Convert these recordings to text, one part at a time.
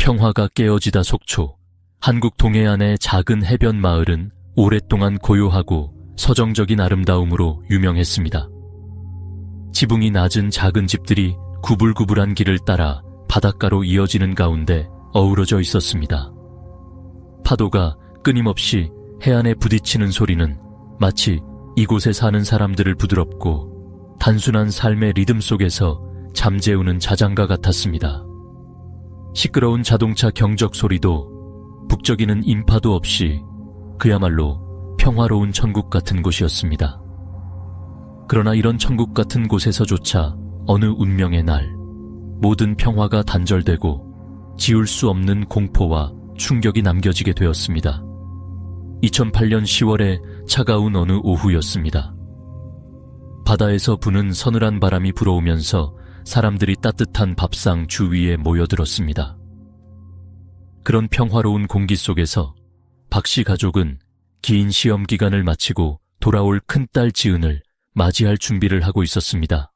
평화가 깨어지다 속초, 한국 동해안의 작은 해변 마을은 오랫동안 고요하고 서정적인 아름다움으로 유명했습니다. 지붕이 낮은 작은 집들이 구불구불한 길을 따라 바닷가로 이어지는 가운데 어우러져 있었습니다. 파도가 끊임없이 해안에 부딪히는 소리는 마치 이곳에 사는 사람들을 부드럽고 단순한 삶의 리듬 속에서 잠재우는 자장가 같았습니다. 시끄러운 자동차 경적 소리도 북적이는 인파도 없이 그야말로 평화로운 천국 같은 곳이었습니다. 그러나 이런 천국 같은 곳에서조차 어느 운명의 날, 모든 평화가 단절되고 지울 수 없는 공포와 충격이 남겨지게 되었습니다. 2008년 10월의 차가운 어느 오후였습니다. 바다에서 부는 서늘한 바람이 불어오면서 사람들이 따뜻한 밥상 주위에 모여들었습니다. 그런 평화로운 공기 속에서 박씨 가족은 긴 시험 기간을 마치고 돌아올 큰딸 지은을 맞이할 준비를 하고 있었습니다.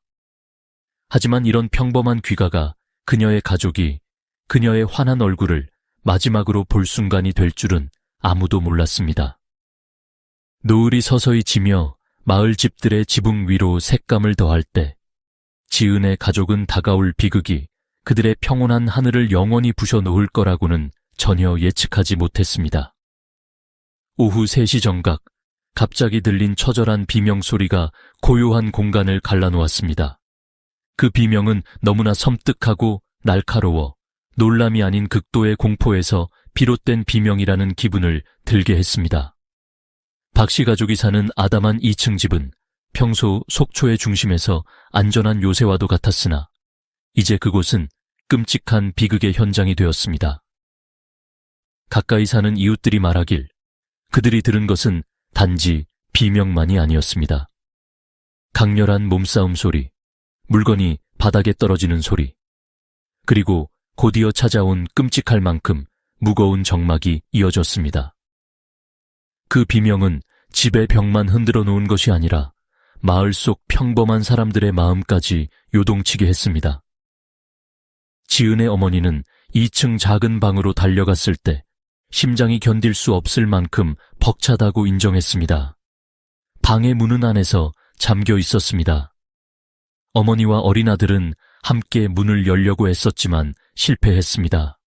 하지만 이런 평범한 귀가가 그녀의 가족이 그녀의 환한 얼굴을 마지막으로 볼 순간이 될 줄은 아무도 몰랐습니다. 노을이 서서히 지며 마을 집들의 지붕 위로 색감을 더할 때 지은의 가족은 다가올 비극이 그들의 평온한 하늘을 영원히 부셔놓을 거라고는 전혀 예측하지 못했습니다. 오후 3시 정각, 갑자기 들린 처절한 비명소리가 고요한 공간을 갈라놓았습니다. 그 비명은 너무나 섬뜩하고 날카로워 놀람이 아닌 극도의 공포에서 비롯된 비명이라는 기분을 들게 했습니다. 박씨 가족이 사는 아담한 2층 집은 평소 속초의 중심에서 안전한 요새와도 같았으나 이제 그곳은 끔찍한 비극의 현장이 되었습니다. 가까이 사는 이웃들이 말하길 그들이 들은 것은 단지 비명만이 아니었습니다. 강렬한 몸싸움 소리, 물건이 바닥에 떨어지는 소리, 그리고 곧이어 찾아온 끔찍할 만큼 무거운 정막이 이어졌습니다. 그 비명은 집의 벽만 흔들어 놓은 것이 아니라 마을 속 평범한 사람들의 마음까지 요동치게 했습니다. 지은의 어머니는 2층 작은 방으로 달려갔을 때 심장이 견딜 수 없을 만큼 벅차다고 인정했습니다. 방의 문은 안에서 잠겨 있었습니다. 어머니와 어린 아들은 함께 문을 열려고 애썼지만 실패했습니다.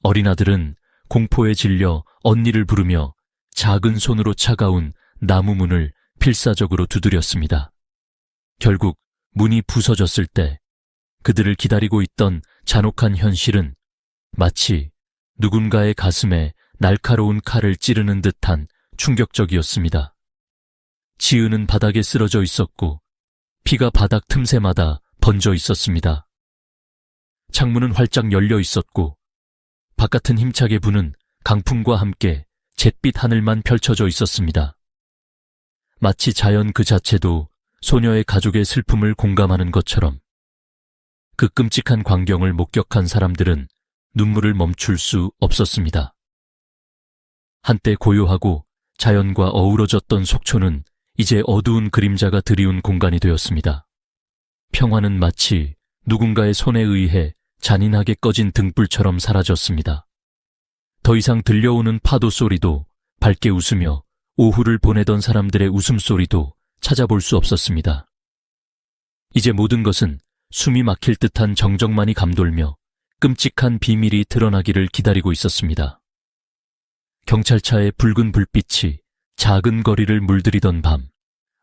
어린 아들은 공포에 질려 언니를 부르며 작은 손으로 차가운 나무 문을 필사적으로 두드렸습니다. 결국 문이 부서졌을 때 그들을 기다리고 있던 잔혹한 현실은 마치 누군가의 가슴에 날카로운 칼을 찌르는 듯한 충격적이었습니다. 지은은 바닥에 쓰러져 있었고 피가 바닥 틈새마다 번져 있었습니다. 창문은 활짝 열려 있었고 바깥은 힘차게 부는 강풍과 함께 잿빛 하늘만 펼쳐져 있었습니다. 마치 자연 그 자체도 소녀의 가족의 슬픔을 공감하는 것처럼 그 끔찍한 광경을 목격한 사람들은 눈물을 멈출 수 없었습니다. 한때 고요하고 자연과 어우러졌던 속초는 이제 어두운 그림자가 드리운 공간이 되었습니다. 평화는 마치 누군가의 손에 의해 잔인하게 꺼진 등불처럼 사라졌습니다. 더 이상 들려오는 파도 소리도 밝게 웃으며 오후를 보내던 사람들의 웃음소리도 찾아볼 수 없었습니다. 이제 모든 것은 숨이 막힐 듯한 정적만이 감돌며 끔찍한 비밀이 드러나기를 기다리고 있었습니다. 경찰차의 붉은 불빛이 작은 거리를 물들이던 밤,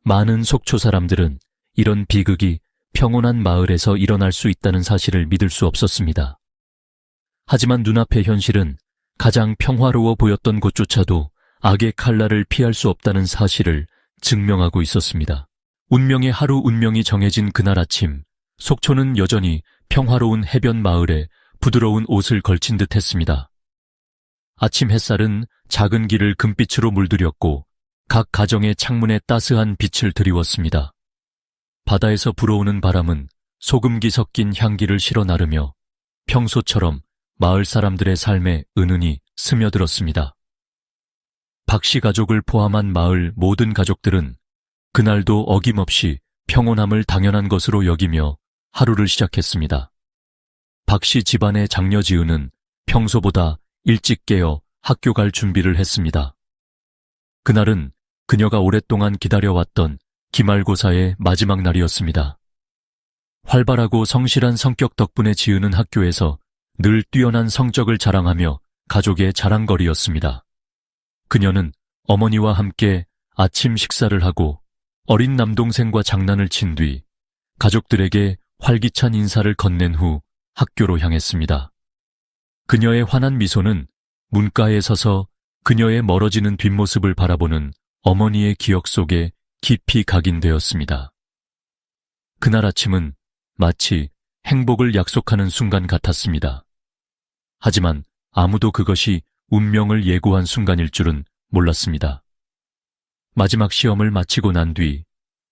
많은 속초 사람들은 이런 비극이 평온한 마을에서 일어날 수 있다는 사실을 믿을 수 없었습니다. 하지만 눈앞의 현실은 가장 평화로워 보였던 곳조차도 악의 칼날을 피할 수 없다는 사실을 증명하고 있었습니다. 운명의 하루 운명이 정해진 그날 아침, 속초는 여전히 평화로운 해변 마을에 부드러운 옷을 걸친 듯 했습니다. 아침 햇살은 작은 길을 금빛으로 물들였고 각 가정의 창문에 따스한 빛을 드리웠습니다. 바다에서 불어오는 바람은 소금기 섞인 향기를 실어 나르며 평소처럼 마을 사람들의 삶에 은은히 스며들었습니다. 박씨 가족을 포함한 마을 모든 가족들은 그날도 어김없이 평온함을 당연한 것으로 여기며 하루를 시작했습니다. 박씨 집안의 장녀 지은은 평소보다 일찍 깨어 학교 갈 준비를 했습니다. 그날은 그녀가 오랫동안 기다려왔던 기말고사의 마지막 날이었습니다. 활발하고 성실한 성격 덕분에 지은은 학교에서 늘 뛰어난 성적을 자랑하며 가족의 자랑거리였습니다. 그녀는 어머니와 함께 아침 식사를 하고 어린 남동생과 장난을 친 뒤 가족들에게 활기찬 인사를 건넨 후 학교로 향했습니다. 그녀의 환한 미소는 문가에 서서 그녀의 멀어지는 뒷모습을 바라보는 어머니의 기억 속에 깊이 각인되었습니다. 그날 아침은 마치 행복을 약속하는 순간 같았습니다. 하지만 아무도 그것이 운명을 예고한 순간일 줄은 몰랐습니다. 마지막 시험을 마치고 난 뒤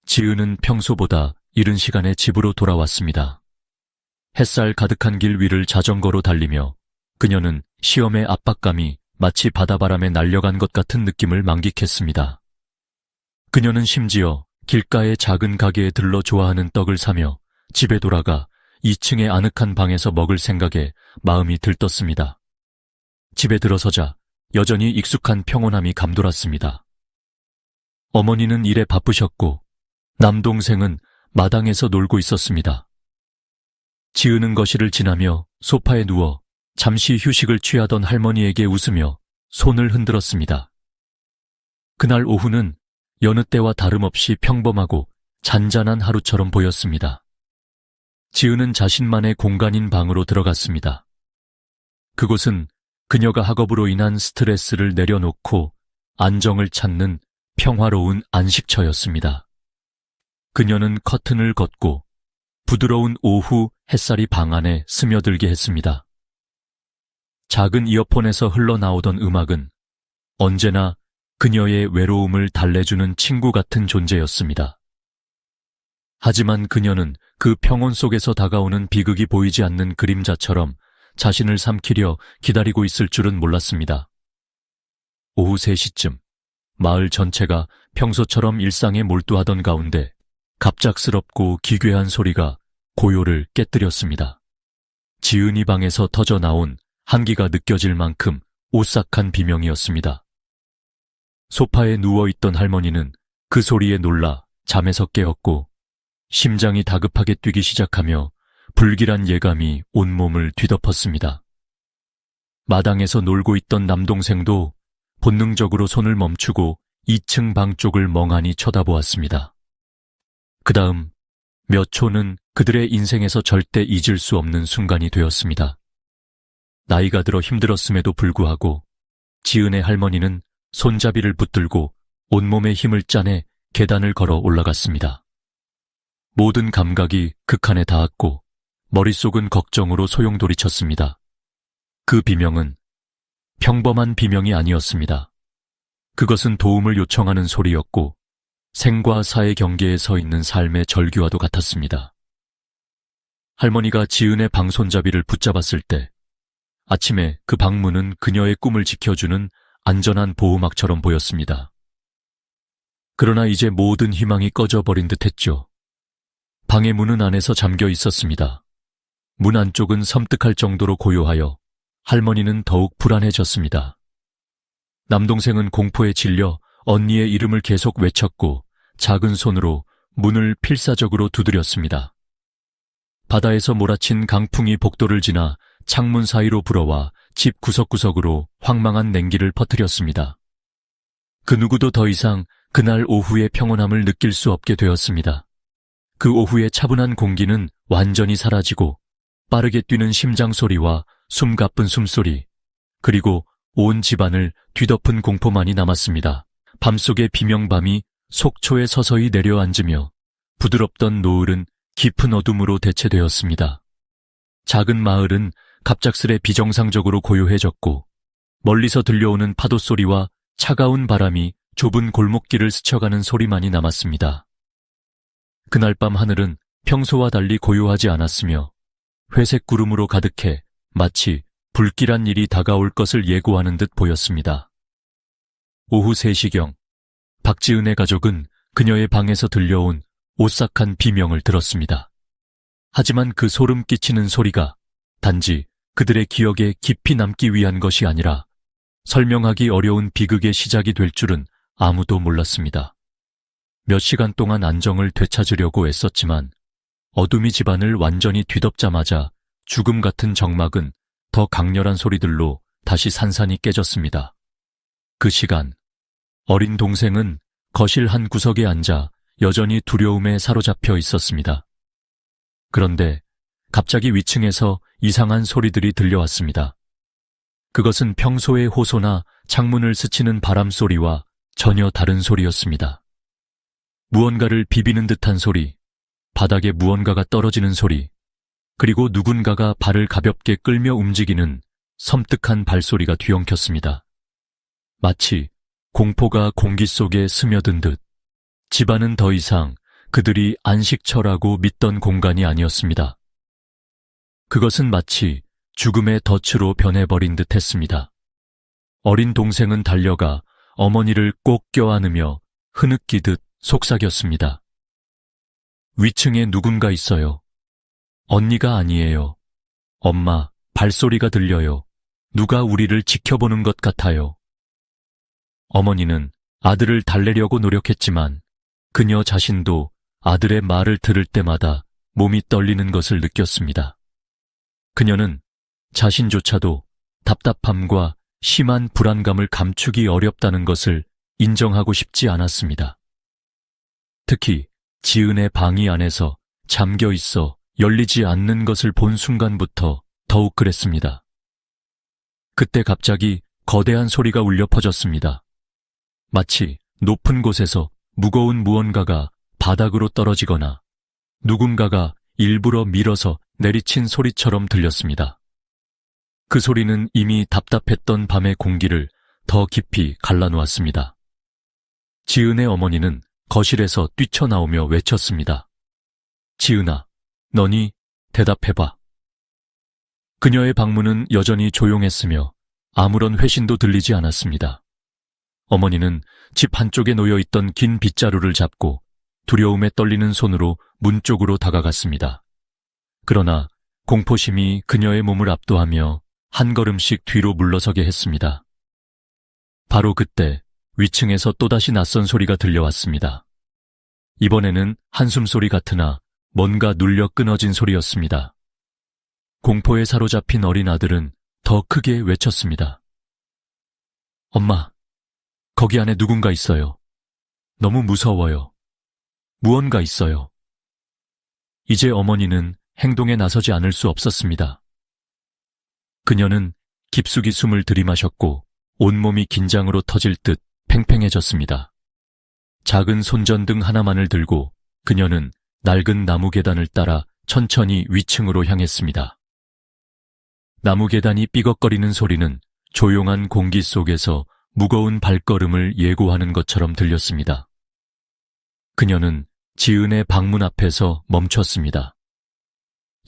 지은은 평소보다 이른 시간에 집으로 돌아왔습니다. 햇살 가득한 길 위를 자전거로 달리며 그녀는 시험의 압박감이 마치 바다바람에 날려간 것 같은 느낌을 만끽했습니다. 그녀는 심지어 길가의 작은 가게에 들러 좋아하는 떡을 사며 집에 돌아가 2층의 아늑한 방에서 먹을 생각에 마음이 들떴습니다. 집에 들어서자 여전히 익숙한 평온함이 감돌았습니다. 어머니는 일에 바쁘셨고 남동생은 마당에서 놀고 있었습니다. 지은은 거실을 지나며 소파에 누워 잠시 휴식을 취하던 할머니에게 웃으며 손을 흔들었습니다. 그날 오후는 여느 때와 다름없이 평범하고 잔잔한 하루처럼 보였습니다. 지은은 자신만의 공간인 방으로 들어갔습니다. 그곳은 그녀가 학업으로 인한 스트레스를 내려놓고 안정을 찾는 평화로운 안식처였습니다. 그녀는 커튼을 걷고 부드러운 오후 햇살이 방 안에 스며들게 했습니다. 작은 이어폰에서 흘러나오던 음악은 언제나 그녀의 외로움을 달래주는 친구 같은 존재였습니다. 하지만 그녀는 그 평온 속에서 다가오는 비극이 보이지 않는 그림자처럼 자신을 삼키려 기다리고 있을 줄은 몰랐습니다. 오후 3시쯤 마을 전체가 평소처럼 일상에 몰두하던 가운데 갑작스럽고 기괴한 소리가 고요를 깨뜨렸습니다. 지은이 방에서 터져나온 한기가 느껴질 만큼 오싹한 비명이었습니다. 소파에 누워있던 할머니는 그 소리에 놀라 잠에서 깨었고 심장이 다급하게 뛰기 시작하며 불길한 예감이 온몸을 뒤덮었습니다. 마당에서 놀고 있던 남동생도 본능적으로 손을 멈추고 2층 방 쪽을 멍하니 쳐다보았습니다. 그 다음 몇 초는 그들의 인생에서 절대 잊을 수 없는 순간이 되었습니다. 나이가 들어 힘들었음에도 불구하고 지은의 할머니는 손잡이를 붙들고 온몸에 힘을 짜내 계단을 걸어 올라갔습니다. 모든 감각이 극한에 닿았고 머릿속은 걱정으로 소용돌이쳤습니다. 그 비명은 평범한 비명이 아니었습니다. 그것은 도움을 요청하는 소리였고 생과 사의 경계에 서 있는 삶의 절규와도 같았습니다. 할머니가 지은의 방 손잡이를 붙잡았을 때 아침에 그 방문은 그녀의 꿈을 지켜주는 안전한 보호막처럼 보였습니다. 그러나 이제 모든 희망이 꺼져버린 듯했죠. 방의 문은 안에서 잠겨 있었습니다. 문 안쪽은 섬뜩할 정도로 고요하여 할머니는 더욱 불안해졌습니다. 남동생은 공포에 질려 언니의 이름을 계속 외쳤고 작은 손으로 문을 필사적으로 두드렸습니다. 바다에서 몰아친 강풍이 복도를 지나 창문 사이로 불어와 집 구석구석으로 황망한 냉기를 퍼뜨렸습니다. 그 누구도 더 이상 그날 오후의 평온함을 느낄 수 없게 되었습니다. 그 오후의 차분한 공기는 완전히 사라지고 빠르게 뛰는 심장 소리와 숨가쁜 숨소리, 그리고 온 집안을 뒤덮은 공포만이 남았습니다. 밤속의 비명밤이 속초에 서서히 내려앉으며 부드럽던 노을은 깊은 어둠으로 대체되었습니다. 작은 마을은 갑작스레 비정상적으로 고요해졌고 멀리서 들려오는 파도 소리와 차가운 바람이 좁은 골목길을 스쳐가는 소리만이 남았습니다. 그날 밤 하늘은 평소와 달리 고요하지 않았으며 회색 구름으로 가득해 마치 불길한 일이 다가올 것을 예고하는 듯 보였습니다. 오후 3시경 박지은의 가족은 그녀의 방에서 들려온 오싹한 비명을 들었습니다. 하지만 그 소름 끼치는 소리가 단지 그들의 기억에 깊이 남기 위한 것이 아니라 설명하기 어려운 비극의 시작이 될 줄은 아무도 몰랐습니다. 몇 시간 동안 안정을 되찾으려고 애썼지만 어둠이 집안을 완전히 뒤덮자마자 죽음 같은 정막은 더 강렬한 소리들로 다시 산산이 깨졌습니다. 그 시간, 어린 동생은 거실 한 구석에 앉아 여전히 두려움에 사로잡혀 있었습니다. 그런데 갑자기 위층에서 이상한 소리들이 들려왔습니다. 그것은 평소의 호소나 창문을 스치는 바람소리와 전혀 다른 소리였습니다. 무언가를 비비는 듯한 소리, 바닥에 무언가가 떨어지는 소리, 그리고 누군가가 발을 가볍게 끌며 움직이는 섬뜩한 발소리가 뒤엉켰습니다. 마치 공포가 공기 속에 스며든 듯 집안은 더 이상 그들이 안식처라고 믿던 공간이 아니었습니다. 그것은 마치 죽음의 덫으로 변해버린 듯 했습니다. 어린 동생은 달려가 어머니를 꼭 껴안으며 흐느끼듯 속삭였습니다. 위층에 누군가 있어요. 언니가 아니에요. 엄마, 발소리가 들려요. 누가 우리를 지켜보는 것 같아요. 어머니는 아들을 달래려고 노력했지만 그녀 자신도 아들의 말을 들을 때마다 몸이 떨리는 것을 느꼈습니다. 그녀는 자신조차도 답답함과 심한 불안감을 감추기 어렵다는 것을 인정하고 싶지 않았습니다. 특히 지은의 방이 안에서 잠겨 있어 열리지 않는 것을 본 순간부터 더욱 그랬습니다. 그때 갑자기 거대한 소리가 울려 퍼졌습니다. 마치 높은 곳에서 무거운 무언가가 바닥으로 떨어지거나 누군가가 일부러 밀어서 내리친 소리처럼 들렸습니다. 그 소리는 이미 답답했던 밤의 공기를 더 깊이 갈라놓았습니다. 지은의 어머니는 거실에서 뛰쳐나오며 외쳤습니다. 지은아, 너니 대답해봐. 그녀의 방문은 여전히 조용했으며 아무런 회신도 들리지 않았습니다. 어머니는 집 한쪽에 놓여있던 긴 빗자루를 잡고 두려움에 떨리는 손으로 문 쪽으로 다가갔습니다. 그러나 공포심이 그녀의 몸을 압도하며 한 걸음씩 뒤로 물러서게 했습니다. 바로 그때 위층에서 또다시 낯선 소리가 들려왔습니다. 이번에는 한숨소리 같으나 뭔가 눌려 끊어진 소리였습니다. 공포에 사로잡힌 어린 아들은 더 크게 외쳤습니다. 엄마, 거기 안에 누군가 있어요. 너무 무서워요. 무언가 있어요. 이제 어머니는 행동에 나서지 않을 수 없었습니다. 그녀는 깊숙이 숨을 들이마셨고 온몸이 긴장으로 터질 듯 팽팽해졌습니다. 작은 손전등 하나만을 들고 그녀는 낡은 나무 계단을 따라 천천히 위층으로 향했습니다. 나무 계단이 삐걱거리는 소리는 조용한 공기 속에서 무거운 발걸음을 예고하는 것처럼 들렸습니다. 그녀는 지은의 방문 앞에서 멈췄습니다.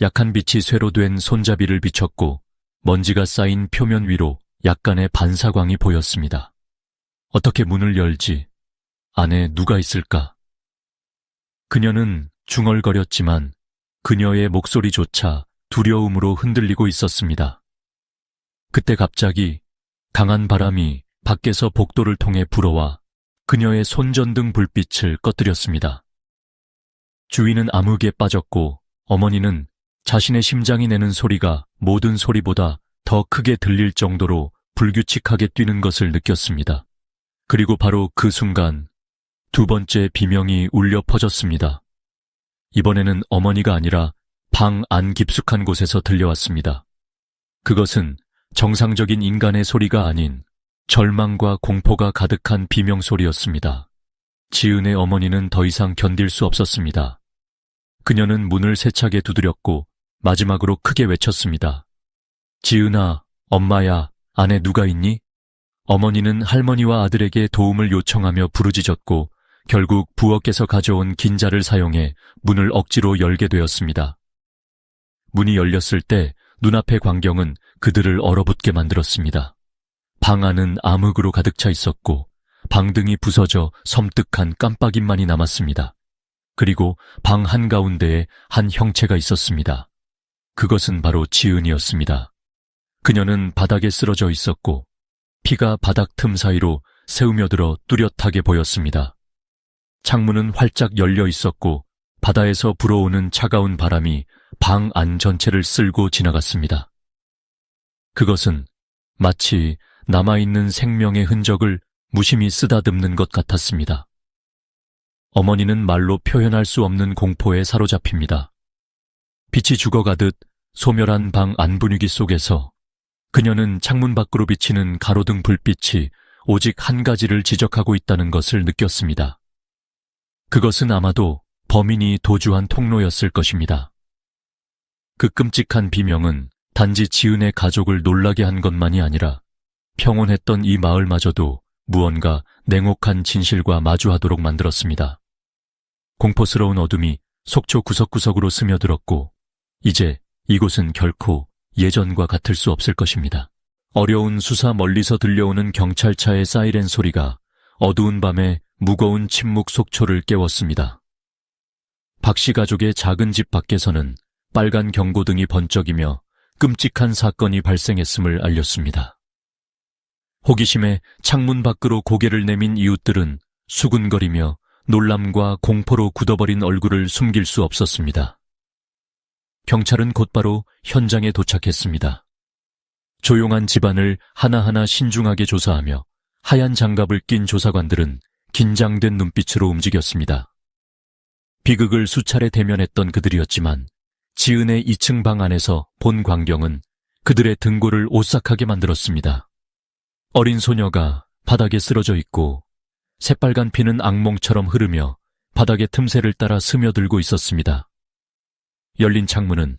약한 빛이 쇠로 된 손잡이를 비췄고 먼지가 쌓인 표면 위로 약간의 반사광이 보였습니다. 어떻게 문을 열지? 안에 누가 있을까? 그녀는 중얼거렸지만 그녀의 목소리조차 두려움으로 흔들리고 있었습니다. 그때 갑자기 강한 바람이 밖에서 복도를 통해 불어와 그녀의 손전등 불빛을 꺼뜨렸습니다. 주위는 암흑에 빠졌고 어머니는 자신의 심장이 내는 소리가 모든 소리보다 더 크게 들릴 정도로 불규칙하게 뛰는 것을 느꼈습니다. 그리고 바로 그 순간 두 번째 비명이 울려 퍼졌습니다. 이번에는 어머니가 아니라 방 안 깊숙한 곳에서 들려왔습니다. 그것은 정상적인 인간의 소리가 아닌 절망과 공포가 가득한 비명소리였습니다. 지은의 어머니는 더 이상 견딜 수 없었습니다. 그녀는 문을 세차게 두드렸고 마지막으로 크게 외쳤습니다. 지은아, 엄마야, 안에 누가 있니? 어머니는 할머니와 아들에게 도움을 요청하며 부르짖었고 결국 부엌에서 가져온 긴자를 사용해 문을 억지로 열게 되었습니다. 문이 열렸을 때 눈앞의 광경은 그들을 얼어붙게 만들었습니다. 방 안은 암흑으로 가득 차 있었고 방등이 부서져 섬뜩한 깜빡임만이 남았습니다. 그리고 방 한가운데에 한 형체가 있었습니다. 그것은 바로 지은이었습니다. 그녀는 바닥에 쓰러져 있었고 피가 바닥 틈 사이로 새우며들어 뚜렷하게 보였습니다. 창문은 활짝 열려 있었고 바다에서 불어오는 차가운 바람이 방 안 전체를 쓸고 지나갔습니다. 그것은 마치 남아있는 생명의 흔적을 무심히 쓰다듬는 것 같았습니다. 어머니는 말로 표현할 수 없는 공포에 사로잡힙니다. 빛이 죽어가듯 소멸한 방 안 분위기 속에서 그녀는 창문 밖으로 비치는 가로등 불빛이 오직 한 가지를 지적하고 있다는 것을 느꼈습니다. 그것은 아마도 범인이 도주한 통로였을 것입니다. 그 끔찍한 비명은 단지 지은의 가족을 놀라게 한 것만이 아니라 평온했던 이 마을마저도 무언가 냉혹한 진실과 마주하도록 만들었습니다. 공포스러운 어둠이 속초 구석구석으로 스며들었고 이제 이곳은 결코 예전과 같을 수 없을 것입니다. 어려운 수사 멀리서 들려오는 경찰차의 사이렌 소리가 어두운 밤에 무거운 침묵 속초를 깨웠습니다. 박씨 가족의 작은 집 밖에서는 빨간 경고등이 번쩍이며 끔찍한 사건이 발생했음을 알렸습니다. 호기심에 창문 밖으로 고개를 내민 이웃들은 수군거리며 놀람과 공포로 굳어버린 얼굴을 숨길 수 없었습니다. 경찰은 곧바로 현장에 도착했습니다. 조용한 집안을 하나하나 신중하게 조사하며 하얀 장갑을 낀 조사관들은 긴장된 눈빛으로 움직였습니다. 비극을 수차례 대면했던 그들이었지만 지은의 2층 방 안에서 본 광경은 그들의 등골을 오싹하게 만들었습니다. 어린 소녀가 바닥에 쓰러져 있고 새빨간 피는 악몽처럼 흐르며 바닥의 틈새를 따라 스며들고 있었습니다. 열린 창문은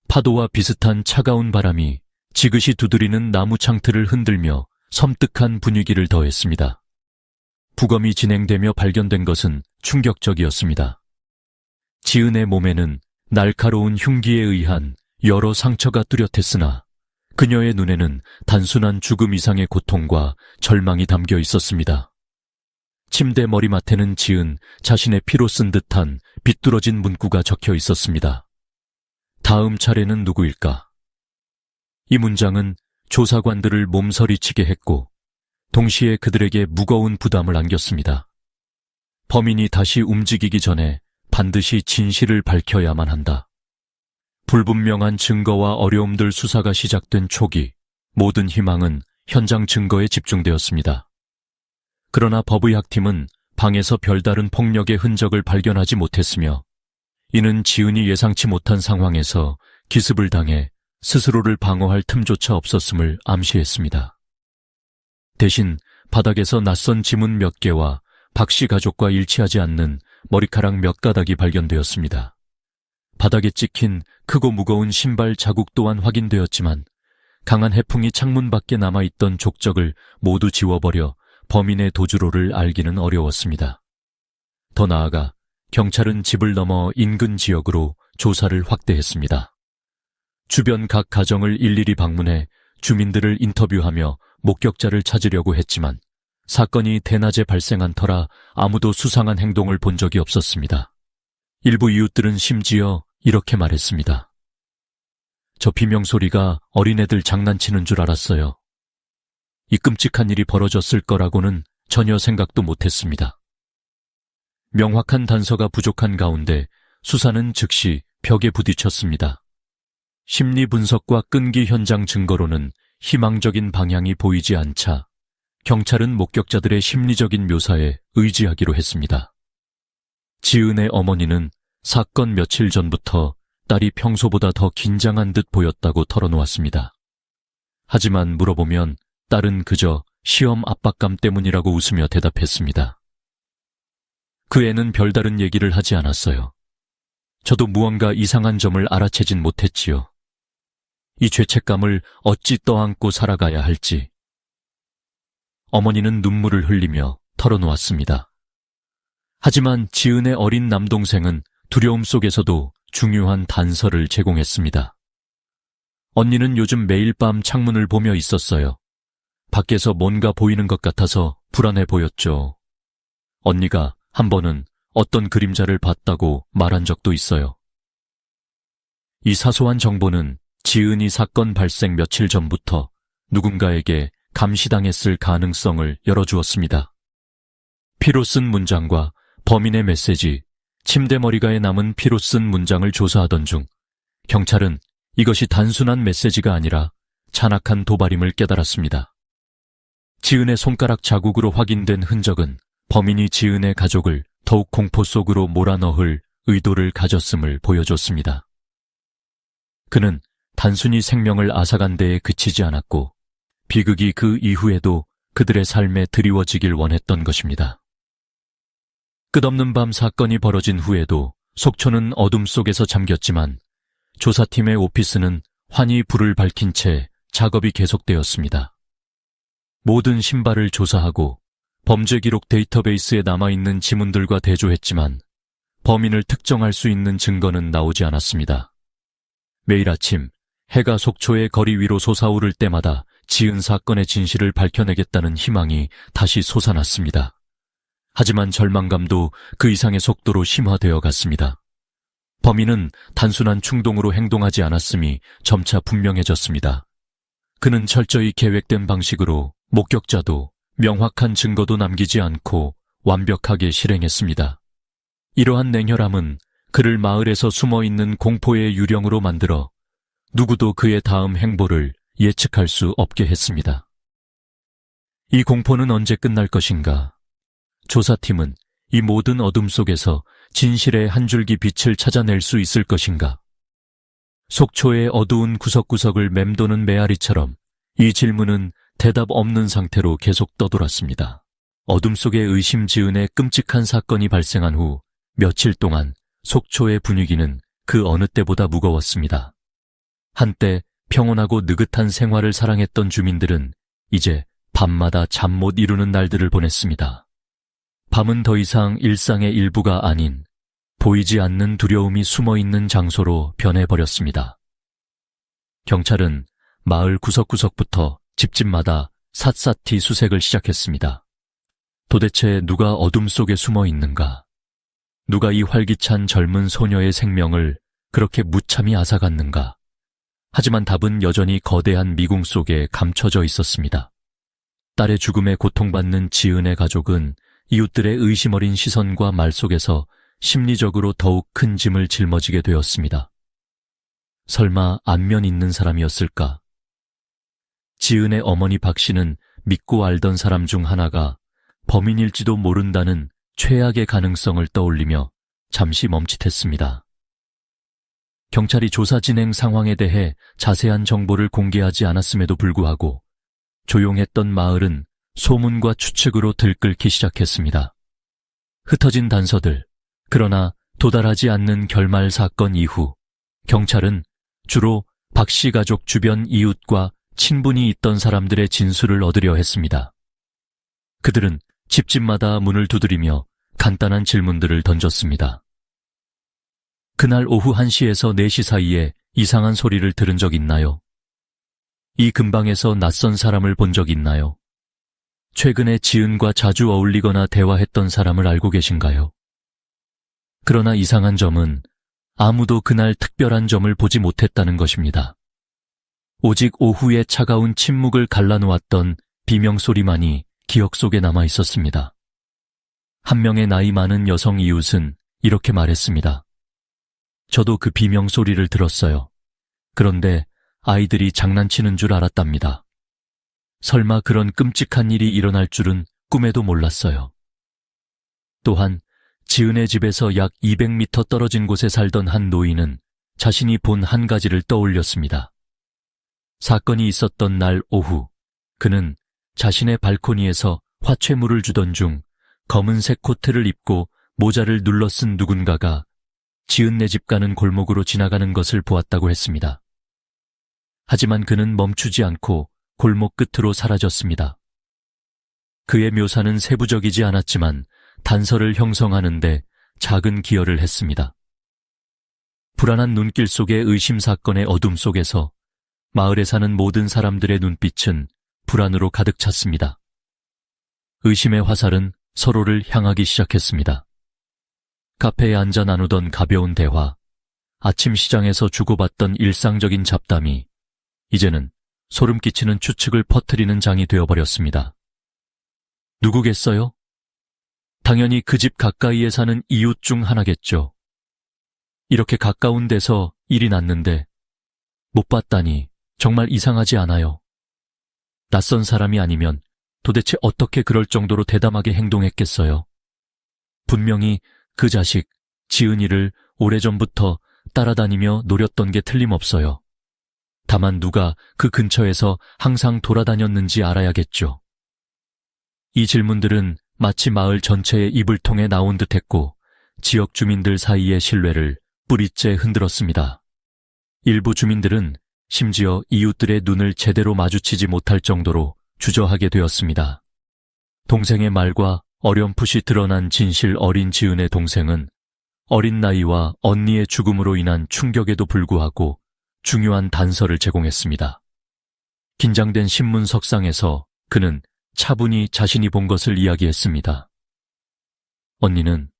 파도와 비슷한 차가운 바람이 지그시 두드리는 나무 창틀을 흔들며 섬뜩한 분위기를 더했습니다. 부검이 진행되며 발견된 것은 충격적이었습니다. 지은의 몸에는 날카로운 흉기에 의한 여러 상처가 뚜렷했으나 그녀의 눈에는 단순한 죽음 이상의 고통과 절망이 담겨 있었습니다. 침대 머리맡에는 지은 자신의 피로 쓴 듯한 비뚤어진 문구가 적혀 있었습니다. 다음 차례는 누구일까? 이 문장은 조사관들을 몸서리치게 했고 동시에 그들에게 무거운 부담을 안겼습니다. 범인이 다시 움직이기 전에 반드시 진실을 밝혀야만 한다. 불분명한 증거와 어려움들 수사가 시작된 초기 모든 희망은 현장 증거에 집중되었습니다. 그러나 법의학팀은 방에서 별다른 폭력의 흔적을 발견하지 못했으며 이는 지은이 예상치 못한 상황에서 기습을 당해 스스로를 방어할 틈조차 없었음을 암시했습니다. 대신 바닥에서 낯선 지문 몇 개와 박씨 가족과 일치하지 않는 머리카락 몇 가닥이 발견되었습니다. 바닥에 찍힌 크고 무거운 신발 자국 또한 확인되었지만 강한 해풍이 창문 밖에 남아있던 족적을 모두 지워버려 범인의 도주로를 알기는 어려웠습니다. 더 나아가 경찰은 집을 넘어 인근 지역으로 조사를 확대했습니다. 주변 각 가정을 일일이 방문해 주민들을 인터뷰하며 목격자를 찾으려고 했지만 사건이 대낮에 발생한 터라 아무도 수상한 행동을 본 적이 없었습니다. 일부 이웃들은 심지어 이렇게 말했습니다. 저 비명소리가 어린애들 장난치는 줄 알았어요. 이 끔찍한 일이 벌어졌을 거라고는 전혀 생각도 못했습니다. 명확한 단서가 부족한 가운데 수사는 즉시 벽에 부딪혔습니다. 심리 분석과 끈기 현장 증거로는 희망적인 방향이 보이지 않자 경찰은 목격자들의 심리적인 묘사에 의지하기로 했습니다. 지은의 어머니는 사건 며칠 전부터 딸이 평소보다 더 긴장한 듯 보였다고 털어놓았습니다. 하지만 물어보면 딸은 그저 시험 압박감 때문이라고 웃으며 대답했습니다. 그 애는 별다른 얘기를 하지 않았어요. 저도 무언가 이상한 점을 알아채진 못했지요. 이 죄책감을 어찌 떠안고 살아가야 할지. 어머니는 눈물을 흘리며 털어놓았습니다. 하지만 지은의 어린 남동생은 두려움 속에서도 중요한 단서를 제공했습니다. 언니는 요즘 매일 밤 창문을 보며 있었어요. 밖에서 뭔가 보이는 것 같아서 불안해 보였죠. 언니가 한 번은 어떤 그림자를 봤다고 말한 적도 있어요. 이 사소한 정보는 지은이 사건 발생 며칠 전부터 누군가에게 감시당했을 가능성을 열어주었습니다. 피로 쓴 문장과 범인의 메시지, 침대머리가에 남은 피로 쓴 문장을 조사하던 중 경찰은 이것이 단순한 메시지가 아니라 잔악한 도발임을 깨달았습니다. 지은의 손가락 자국으로 확인된 흔적은 범인이 지은의 가족을 더욱 공포 속으로 몰아넣을 의도를 가졌음을 보여줬습니다. 그는 단순히 생명을 앗아간 데에 그치지 않았고 비극이 그 이후에도 그들의 삶에 드리워지길 원했던 것입니다. 끝없는 밤 사건이 벌어진 후에도 속초는 어둠 속에서 잠겼지만 조사팀의 오피스는 환히 불을 밝힌 채 작업이 계속되었습니다. 모든 신발을 조사하고 범죄 기록 데이터베이스에 남아있는 지문들과 대조했지만 범인을 특정할 수 있는 증거는 나오지 않았습니다. 매일 아침 해가 속초의 거리 위로 솟아오를 때마다 지은 사건의 진실을 밝혀내겠다는 희망이 다시 솟아났습니다. 하지만 절망감도 그 이상의 속도로 심화되어 갔습니다. 범인은 단순한 충동으로 행동하지 않았음이 점차 분명해졌습니다. 그는 철저히 계획된 방식으로 목격자도 명확한 증거도 남기지 않고 완벽하게 실행했습니다. 이러한 냉혈함은 그를 마을에서 숨어있는 공포의 유령으로 만들어 누구도 그의 다음 행보를 예측할 수 없게 했습니다. 이 공포는 언제 끝날 것인가? 조사팀은 이 모든 어둠 속에서 진실의 한 줄기 빛을 찾아낼 수 있을 것인가? 속초의 어두운 구석구석을 맴도는 메아리처럼 이 질문은 대답 없는 상태로 계속 떠돌았습니다. 어둠 속의 의심지은의 끔찍한 사건이 발생한 후 며칠 동안 속초의 분위기는 그 어느 때보다 무거웠습니다. 한때 평온하고 느긋한 생활을 사랑했던 주민들은 이제 밤마다 잠 못 이루는 날들을 보냈습니다. 밤은 더 이상 일상의 일부가 아닌 보이지 않는 두려움이 숨어있는 장소로 변해버렸습니다. 경찰은 마을 구석구석부터 집집마다 샅샅이 수색을 시작했습니다. 도대체 누가 어둠 속에 숨어 있는가? 누가 이 활기찬 젊은 소녀의 생명을 그렇게 무참히 앗아갔는가? 하지만 답은 여전히 거대한 미궁 속에 감춰져 있었습니다. 딸의 죽음에 고통받는 지은의 가족은 이웃들의 의심 어린 시선과 말 속에서 심리적으로 더욱 큰 짐을 짊어지게 되었습니다. 설마 안면 있는 사람이었을까? 지은의 어머니 박 씨는 믿고 알던 사람 중 하나가 범인일지도 모른다는 최악의 가능성을 떠올리며 잠시 멈칫했습니다. 경찰이 조사 진행 상황에 대해 자세한 정보를 공개하지 않았음에도 불구하고 조용했던 마을은 소문과 추측으로 들끓기 시작했습니다. 흩어진 단서들, 그러나 도달하지 않는 결말 사건 이후 경찰은 주로 박 씨 가족 주변 이웃과 친분이 있던 사람들의 진술을 얻으려 했습니다. 그들은 집집마다 문을 두드리며 간단한 질문들을 던졌습니다. 그날 오후 1시에서 4시 사이에 이상한 소리를 들은 적 있나요? 이 근방에서 낯선 사람을 본 적 있나요? 최근에 지은과 자주 어울리거나 대화했던 사람을 알고 계신가요? 그러나 이상한 점은 아무도 그날 특별한 점을 보지 못했다는 것입니다. 오직 오후의 차가운 침묵을 갈라놓았던 비명소리만이 기억 속에 남아 있었습니다. 한 명의 나이 많은 여성 이웃은 이렇게 말했습니다. 저도 그 비명소리를 들었어요. 그런데 아이들이 장난치는 줄 알았답니다. 설마 그런 끔찍한 일이 일어날 줄은 꿈에도 몰랐어요. 또한 지은의 집에서 약 200m 떨어진 곳에 살던 한 노인은 자신이 본 한 가지를 떠올렸습니다. 사건이 있었던 날 오후, 그는 자신의 발코니에서 화채물을 주던 중 검은색 코트를 입고 모자를 눌러 쓴 누군가가 지은네 집 가는 골목으로 지나가는 것을 보았다고 했습니다. 하지만 그는 멈추지 않고 골목 끝으로 사라졌습니다. 그의 묘사는 세부적이지 않았지만 단서를 형성하는 데 작은 기여를 했습니다. 불안한 눈길 속의 의심 사건의 어둠 속에서 마을에 사는 모든 사람들의 눈빛은 불안으로 가득 찼습니다. 의심의 화살은 서로를 향하기 시작했습니다. 카페에 앉아 나누던 가벼운 대화, 아침 시장에서 주고받던 일상적인 잡담이 이제는 소름 끼치는 추측을 퍼뜨리는 장이 되어버렸습니다. 누구겠어요? 당연히 그 집 가까이에 사는 이웃 중 하나겠죠. 이렇게 가까운 데서 일이 났는데 못 봤다니 정말 이상하지 않아요. 낯선 사람이 아니면 도대체 어떻게 그럴 정도로 대담하게 행동했겠어요? 분명히 그 자식, 지은이를 오래전부터 따라다니며 노렸던 게 틀림없어요. 다만 누가 그 근처에서 항상 돌아다녔는지 알아야겠죠. 이 질문들은 마치 마을 전체의 입을 통해 나온 듯했고 지역 주민들 사이의 신뢰를 뿌리째 흔들었습니다. 일부 주민들은 심지어 이웃들의 눈을 제대로 마주치지 못할 정도로 주저하게 되었습니다. 동생의 말과 어렴풋이 드러난 진실 어린 지은의 동생은 어린 나이와 언니의 죽음으로 인한 충격에도 불구하고 중요한 단서를 제공했습니다. 긴장된 신문 석상에서 그는 차분히 자신이 본 것을 이야기했습니다. 언니는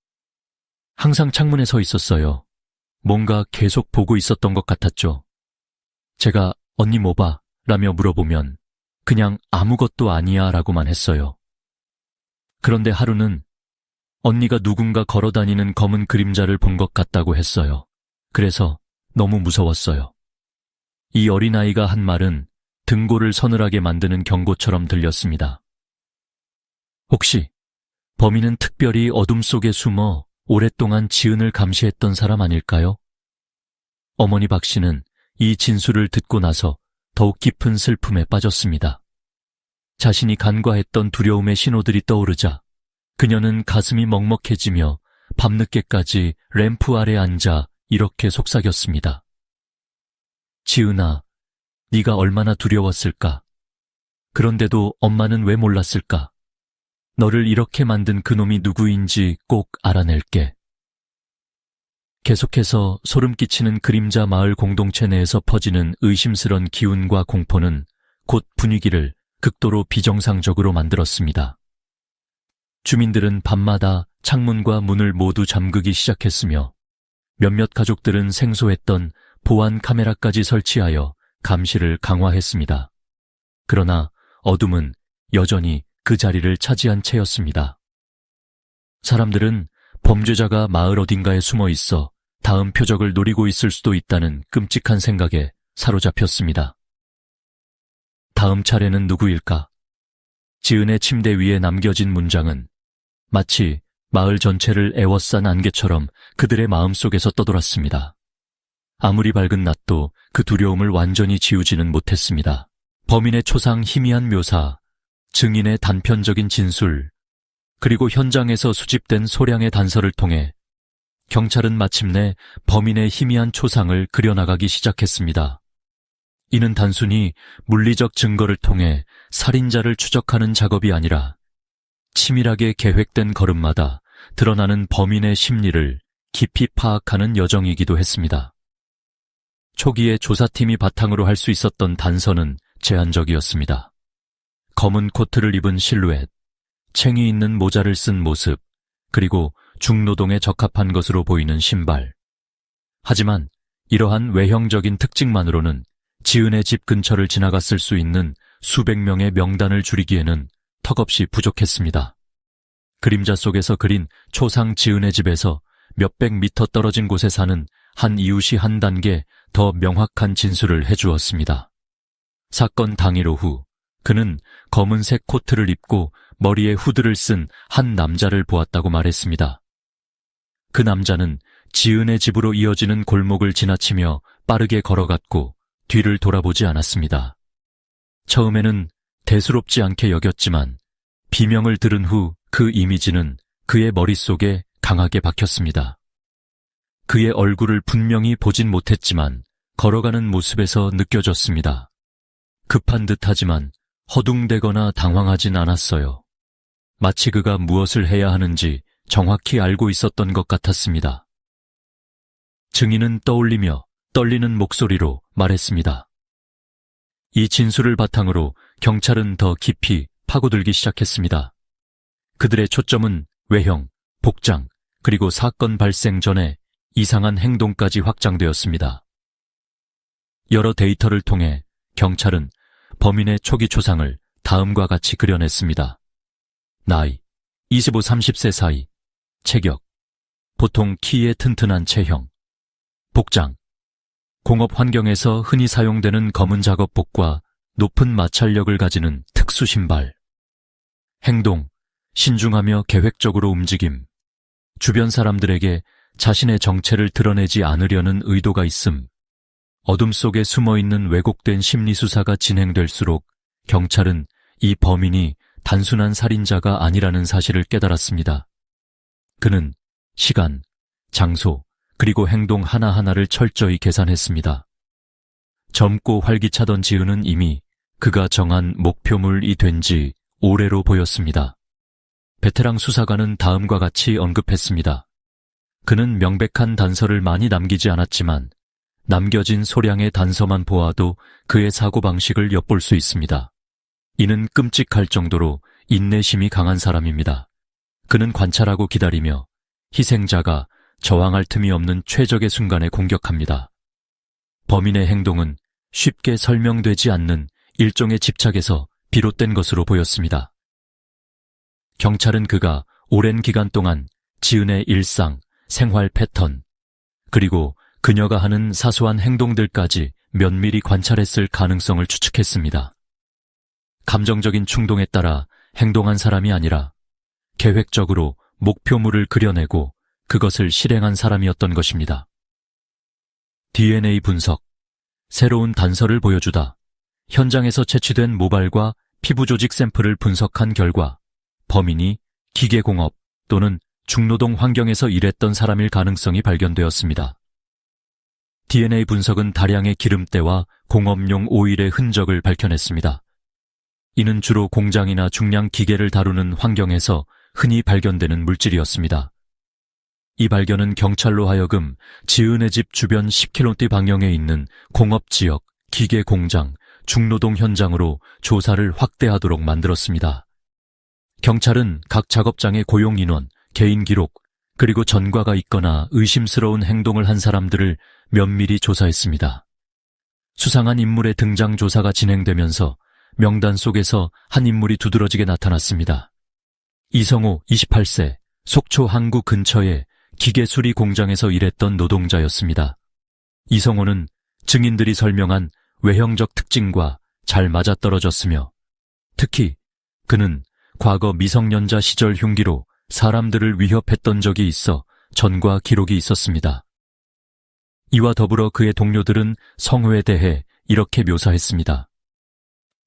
항상 창문에 서 있었어요. 뭔가 계속 보고 있었던 것 같았죠. 제가 언니 뭐 봐? 라며 물어보면 그냥 아무것도 아니야 라고만 했어요. 그런데 하루는 언니가 누군가 걸어다니는 검은 그림자를 본 것 같다고 했어요. 그래서 너무 무서웠어요. 이 어린아이가 한 말은 등골을 서늘하게 만드는 경고처럼 들렸습니다. 혹시 범인은 특별히 어둠 속에 숨어 오랫동안 지은을 감시했던 사람 아닐까요? 어머니 박 씨는 이 진술을 듣고 나서 더욱 깊은 슬픔에 빠졌습니다. 자신이 간과했던 두려움의 신호들이 떠오르자 그녀는 가슴이 먹먹해지며 밤늦게까지 램프 아래 앉아 이렇게 속삭였습니다. 지은아, 네가 얼마나 두려웠을까? 그런데도 엄마는 왜 몰랐을까? 너를 이렇게 만든 그놈이 누구인지 꼭 알아낼게. 계속해서 소름 끼치는 그림자 마을 공동체 내에서 퍼지는 의심스런 기운과 공포는 곧 분위기를 극도로 비정상적으로 만들었습니다. 주민들은 밤마다 창문과 문을 모두 잠그기 시작했으며 몇몇 가족들은 생소했던 보안 카메라까지 설치하여 감시를 강화했습니다. 그러나 어둠은 여전히 그 자리를 차지한 채였습니다. 사람들은 범죄자가 마을 어딘가에 숨어 있어 다음 표적을 노리고 있을 수도 있다는 끔찍한 생각에 사로잡혔습니다. 다음 차례는 누구일까? 지은의 침대 위에 남겨진 문장은 마치 마을 전체를 에워싼 안개처럼 그들의 마음속에서 떠돌았습니다. 아무리 밝은 낮도 그 두려움을 완전히 지우지는 못했습니다. 범인의 초상 희미한 묘사, 증인의 단편적인 진술, 그리고 현장에서 수집된 소량의 단서를 통해 경찰은 마침내 범인의 희미한 초상을 그려나가기 시작했습니다. 이는 단순히 물리적 증거를 통해 살인자를 추적하는 작업이 아니라 치밀하게 계획된 걸음마다 드러나는 범인의 심리를 깊이 파악하는 여정이기도 했습니다. 초기에 조사팀이 바탕으로 할 수 있었던 단서는 제한적이었습니다. 검은 코트를 입은 실루엣, 챙이 있는 모자를 쓴 모습, 그리고 중노동에 적합한 것으로 보이는 신발. 하지만 이러한 외형적인 특징만으로는 지은의 집 근처를 지나갔을 수 있는 수백 명의 명단을 줄이기에는 턱없이 부족했습니다. 그림자 속에서 그린 초상 지은의 집에서 몇백 미터 떨어진 곳에 사는 한 이웃이 한 단계 더 명확한 진술을 해주었습니다. 사건 당일 오후 그는 검은색 코트를 입고 머리에 후드를 쓴 한 남자를 보았다고 말했습니다. 그 남자는 지은의 집으로 이어지는 골목을 지나치며 빠르게 걸어갔고 뒤를 돌아보지 않았습니다. 처음에는 대수롭지 않게 여겼지만 비명을 들은 후 그 이미지는 그의 머릿속에 강하게 박혔습니다. 그의 얼굴을 분명히 보진 못했지만 걸어가는 모습에서 느껴졌습니다. 급한 듯하지만 허둥대거나 당황하진 않았어요. 마치 그가 무엇을 해야 하는지 정확히 알고 있었던 것 같았습니다. 증인은 떠올리며 떨리는 목소리로 말했습니다. 이 진술을 바탕으로 경찰은 더 깊이 파고들기 시작했습니다. 그들의 초점은 외형, 복장, 그리고 사건 발생 전에 이상한 행동까지 확장되었습니다. 여러 데이터를 통해 경찰은 범인의 초기 초상을 다음과 같이 그려냈습니다. 나이 25-30세 사이, 체격, 보통 키의 튼튼한 체형, 복장, 공업 환경에서 흔히 사용되는 검은 작업복과 높은 마찰력을 가지는 특수 신발, 행동, 신중하며 계획적으로 움직임, 주변 사람들에게 자신의 정체를 드러내지 않으려는 의도가 있음, 어둠 속에 숨어있는 왜곡된 심리수사가 진행될수록 경찰은 이 범인이 단순한 살인자가 아니라는 사실을 깨달았습니다. 그는 시간, 장소, 그리고 행동 하나하나를 철저히 계산했습니다. 젊고 활기차던 지은은 이미 그가 정한 목표물이 된 지 오래로 보였습니다. 베테랑 수사관은 다음과 같이 언급했습니다. 그는 명백한 단서를 많이 남기지 않았지만 남겨진 소량의 단서만 보아도 그의 사고방식을 엿볼 수 있습니다. 이는 끔찍할 정도로 인내심이 강한 사람입니다. 그는 관찰하고 기다리며 희생자가 저항할 틈이 없는 최적의 순간에 공격합니다. 범인의 행동은 쉽게 설명되지 않는 일종의 집착에서 비롯된 것으로 보였습니다. 경찰은 그가 오랜 기간 동안 지은의 일상, 생활 패턴, 그리고 그녀가 하는 사소한 행동들까지 면밀히 관찰했을 가능성을 추측했습니다. 감정적인 충동에 따라 행동한 사람이 아니라 계획적으로 목표물을 그려내고 그것을 실행한 사람이었던 것입니다. DNA 분석, 새로운 단서를 보여주다. 현장에서 채취된 모발과 피부 조직 샘플을 분석한 결과 범인이 기계공업 또는 중노동 환경에서 일했던 사람일 가능성이 발견되었습니다. DNA 분석은 다량의 기름때와 공업용 오일의 흔적을 밝혀냈습니다. 이는 주로 공장이나 중량 기계를 다루는 환경에서 흔히 발견되는 물질이었습니다. 이 발견은 경찰로 하여금 지은의 집 주변 10km 방향에 있는 공업지역, 기계공장, 중노동 현장으로 조사를 확대하도록 만들었습니다. 경찰은 각 작업장의 고용 인원, 개인 기록, 그리고 전과가 있거나 의심스러운 행동을 한 사람들을 면밀히 조사했습니다. 수상한 인물의 등장 조사가 진행되면서 명단 속에서 한 인물이 두드러지게 나타났습니다. 이성호 28세, 속초 항구 근처의 기계수리 공장에서 일했던 노동자였습니다. 이성호는 증인들이 설명한 외형적 특징과 잘 맞아떨어졌으며 특히 그는 과거 미성년자 시절 흉기로 사람들을 위협했던 적이 있어 전과 기록이 있었습니다. 이와 더불어 그의 동료들은 성호에 대해 이렇게 묘사했습니다.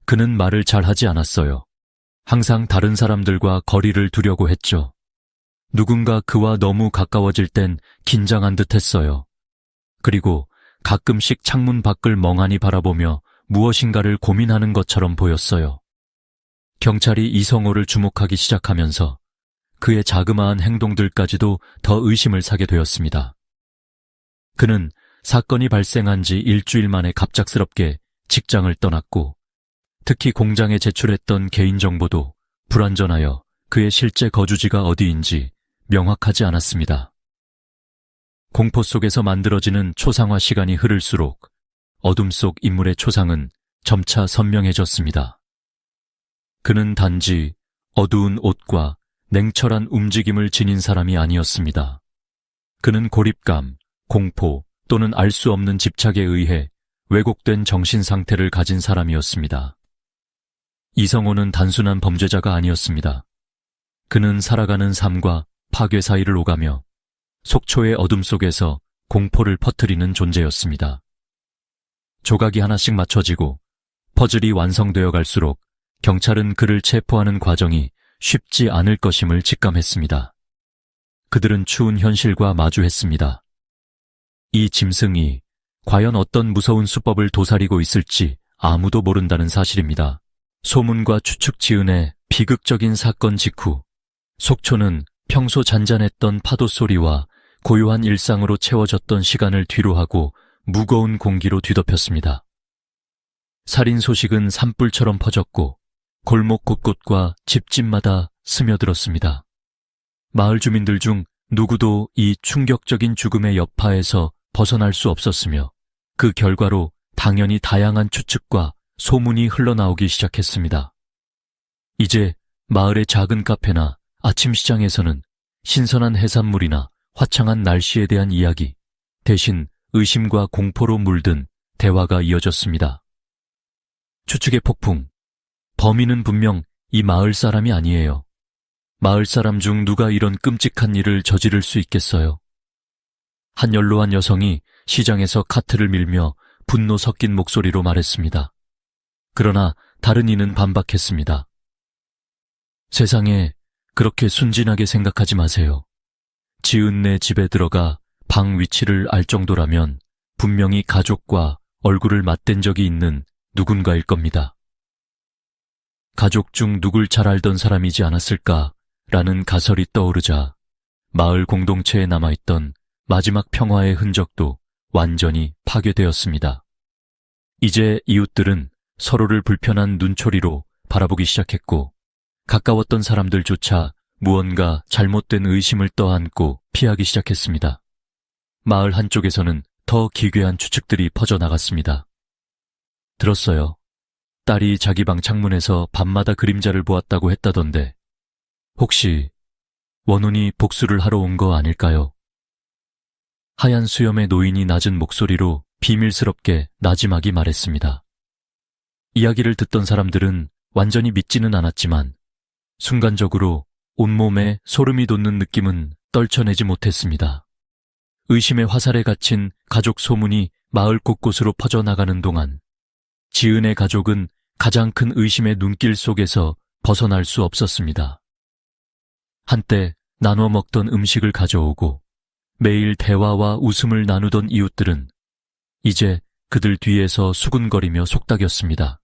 그는 말을 잘 하지 않았어요. 항상 다른 사람들과 거리를 두려고 했죠. 누군가 그와 너무 가까워질 땐 긴장한 듯 했어요. 그리고 가끔씩 창문 밖을 멍하니 바라보며 무엇인가를 고민하는 것처럼 보였어요. 경찰이 이성호를 주목하기 시작하면서 그의 자그마한 행동들까지도 더 의심을 사게 되었습니다. 그는 사건이 발생한 지 일주일 만에 갑작스럽게 직장을 떠났고 특히 공장에 제출했던 개인정보도 불완전하여 그의 실제 거주지가 어디인지 명확하지 않았습니다. 공포 속에서 만들어지는 초상화 시간이 흐를수록 어둠 속 인물의 초상은 점차 선명해졌습니다. 그는 단지 어두운 옷과 냉철한 움직임을 지닌 사람이 아니었습니다. 그는 고립감, 공포 또는 알 수 없는 집착에 의해 왜곡된 정신 상태를 가진 사람이었습니다. 이성호는 단순한 범죄자가 아니었습니다. 그는 살아가는 삶과 파괴 사이를 오가며 속초의 어둠 속에서 공포를 퍼뜨리는 존재였습니다. 조각이 하나씩 맞춰지고 퍼즐이 완성되어 갈수록 경찰은 그를 체포하는 과정이 쉽지 않을 것임을 직감했습니다. 그들은 추운 현실과 마주했습니다. 이 짐승이 과연 어떤 무서운 수법을 도사리고 있을지 아무도 모른다는 사실입니다. 소문과 추측 지은의 비극적인 사건 직후 속초는 평소 잔잔했던 파도 소리와 고요한 일상으로 채워졌던 시간을 뒤로하고 무거운 공기로 뒤덮였습니다. 살인 소식은 산불처럼 퍼졌고 골목 곳곳과 집집마다 스며들었습니다. 마을 주민들 중 누구도 이 충격적인 죽음의 여파에서 벗어날 수 없었으며 그 결과로 당연히 다양한 추측과 소문이 흘러나오기 시작했습니다. 이제 마을의 작은 카페나 아침 시장에서는 신선한 해산물이나 화창한 날씨에 대한 이야기, 대신 의심과 공포로 물든 대화가 이어졌습니다. 추측의 폭풍. 범인은 분명 이 마을 사람이 아니에요. 마을 사람 중 누가 이런 끔찍한 일을 저지를 수 있겠어요? 한 연로한 여성이 시장에서 카트를 밀며 분노 섞인 목소리로 말했습니다. 그러나 다른 이는 반박했습니다. 세상에 그렇게 순진하게 생각하지 마세요. 지은네 집에 들어가 방 위치를 알 정도라면 분명히 가족과 얼굴을 맞댄 적이 있는 누군가일 겁니다. 가족 중 누굴 잘 알던 사람이지 않았을까라는 가설이 떠오르자 마을 공동체에 남아있던 마지막 평화의 흔적도 완전히 파괴되었습니다. 이제 이웃들은 서로를 불편한 눈초리로 바라보기 시작했고 가까웠던 사람들조차 무언가 잘못된 의심을 떠안고 피하기 시작했습니다. 마을 한쪽에서는 더 기괴한 추측들이 퍼져나갔습니다. 들었어요. 딸이 자기 방 창문에서 밤마다 그림자를 보았다고 했다던데 혹시 원훈이 복수를 하러 온 거 아닐까요? 하얀 수염의 노인이 낮은 목소리로 비밀스럽게 나지막이 말했습니다. 이야기를 듣던 사람들은 완전히 믿지는 않았지만 순간적으로 온몸에 소름이 돋는 느낌은 떨쳐내지 못했습니다. 의심의 화살에 갇힌 가족 소문이 마을 곳곳으로 퍼져나가는 동안 지은의 가족은 가장 큰 의심의 눈길 속에서 벗어날 수 없었습니다. 한때 나눠 먹던 음식을 가져오고 매일 대화와 웃음을 나누던 이웃들은 이제 그들 뒤에서 수군거리며 속닥였습니다.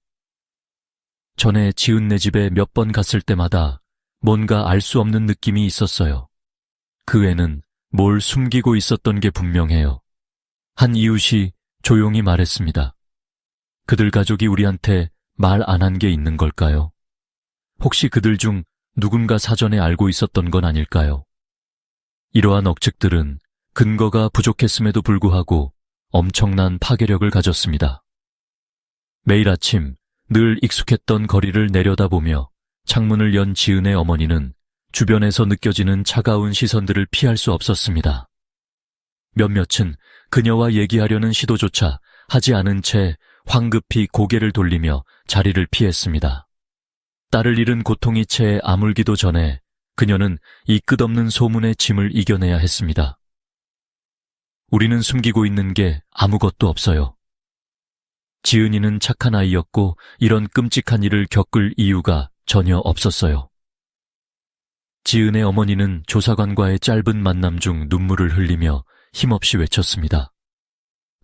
전에 지은네 집에 몇 번 갔을 때마다 뭔가 알 수 없는 느낌이 있었어요. 그 애는 뭘 숨기고 있었던 게 분명해요. 한 이웃이 조용히 말했습니다. 그들 가족이 우리한테 말 안 한 게 있는 걸까요? 혹시 그들 중 누군가 사전에 알고 있었던 건 아닐까요? 이러한 억측들은 근거가 부족했음에도 불구하고 엄청난 파괴력을 가졌습니다. 매일 아침 늘 익숙했던 거리를 내려다보며 창문을 연 지은의 어머니는 주변에서 느껴지는 차가운 시선들을 피할 수 없었습니다. 몇몇은 그녀와 얘기하려는 시도조차 하지 않은 채 황급히 고개를 돌리며 자리를 피했습니다. 딸을 잃은 고통이 채 아물기도 전에 그녀는 이 끝없는 소문의 짐을 이겨내야 했습니다. 우리는 숨기고 있는 게 아무것도 없어요. 지은이는 착한 아이였고 이런 끔찍한 일을 겪을 이유가 전혀 없었어요. 지은의 어머니는 조사관과의 짧은 만남 중 눈물을 흘리며 힘없이 외쳤습니다.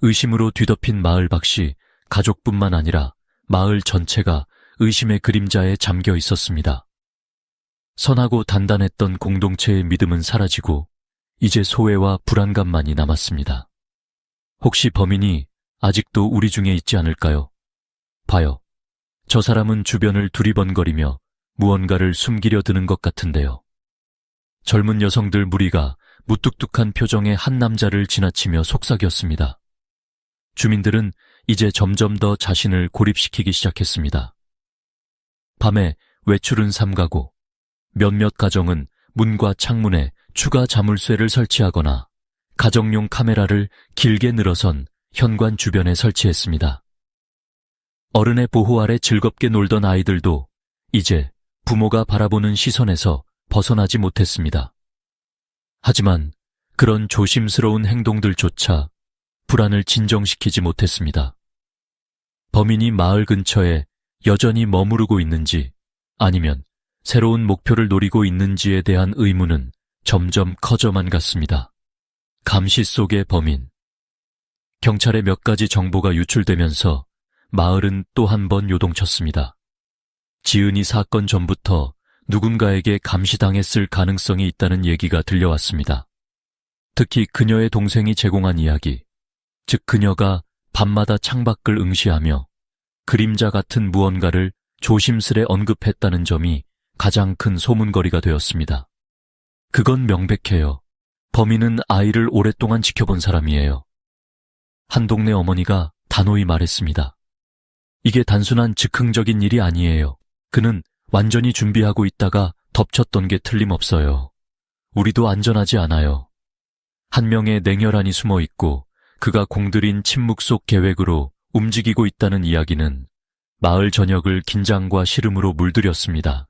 의심으로 뒤덮인 마을 밖이 가족뿐만 아니라 마을 전체가 의심의 그림자에 잠겨 있었습니다. 선하고 단단했던 공동체의 믿음은 사라지고 이제 소외와 불안감만이 남았습니다. 혹시 범인이 아직도 우리 중에 있지 않을까요? 봐요. 저 사람은 주변을 두리번거리며 무언가를 숨기려 드는 것 같은데요. 젊은 여성들 무리가 무뚝뚝한 표정의 한 남자를 지나치며 속삭였습니다. 주민들은 이제 점점 더 자신을 고립시키기 시작했습니다. 밤에 외출은 삼가고 몇몇 가정은 문과 창문에 추가 자물쇠를 설치하거나 가정용 카메라를 길게 늘어선 현관 주변에 설치했습니다. 어른의 보호 아래 즐겁게 놀던 아이들도 이제 부모가 바라보는 시선에서 벗어나지 못했습니다. 하지만 그런 조심스러운 행동들조차 불안을 진정시키지 못했습니다. 범인이 마을 근처에 여전히 머무르고 있는지 아니면 새로운 목표를 노리고 있는지에 대한 의문은 점점 커져만 갔습니다. 감시 속의 범인. 경찰의 몇 가지 정보가 유출되면서 마을은 또 한 번 요동쳤습니다. 지은이 사건 전부터 누군가에게 감시당했을 가능성이 있다는 얘기가 들려왔습니다. 특히 그녀의 동생이 제공한 이야기, 즉 그녀가 밤마다 창밖을 응시하며 그림자 같은 무언가를 조심스레 언급했다는 점이 가장 큰 소문거리가 되었습니다. 그건 명백해요. 범인은 아이를 오랫동안 지켜본 사람이에요. 한 동네 어머니가 단호히 말했습니다. 이게 단순한 즉흥적인 일이 아니에요. 그는 완전히 준비하고 있다가 덮쳤던 게 틀림없어요. 우리도 안전하지 않아요. 한 명의 냉혈한이 숨어 있고 그가 공들인 침묵 속 계획으로 움직이고 있다는 이야기는 마을 전역을 긴장과 시름으로 물들였습니다.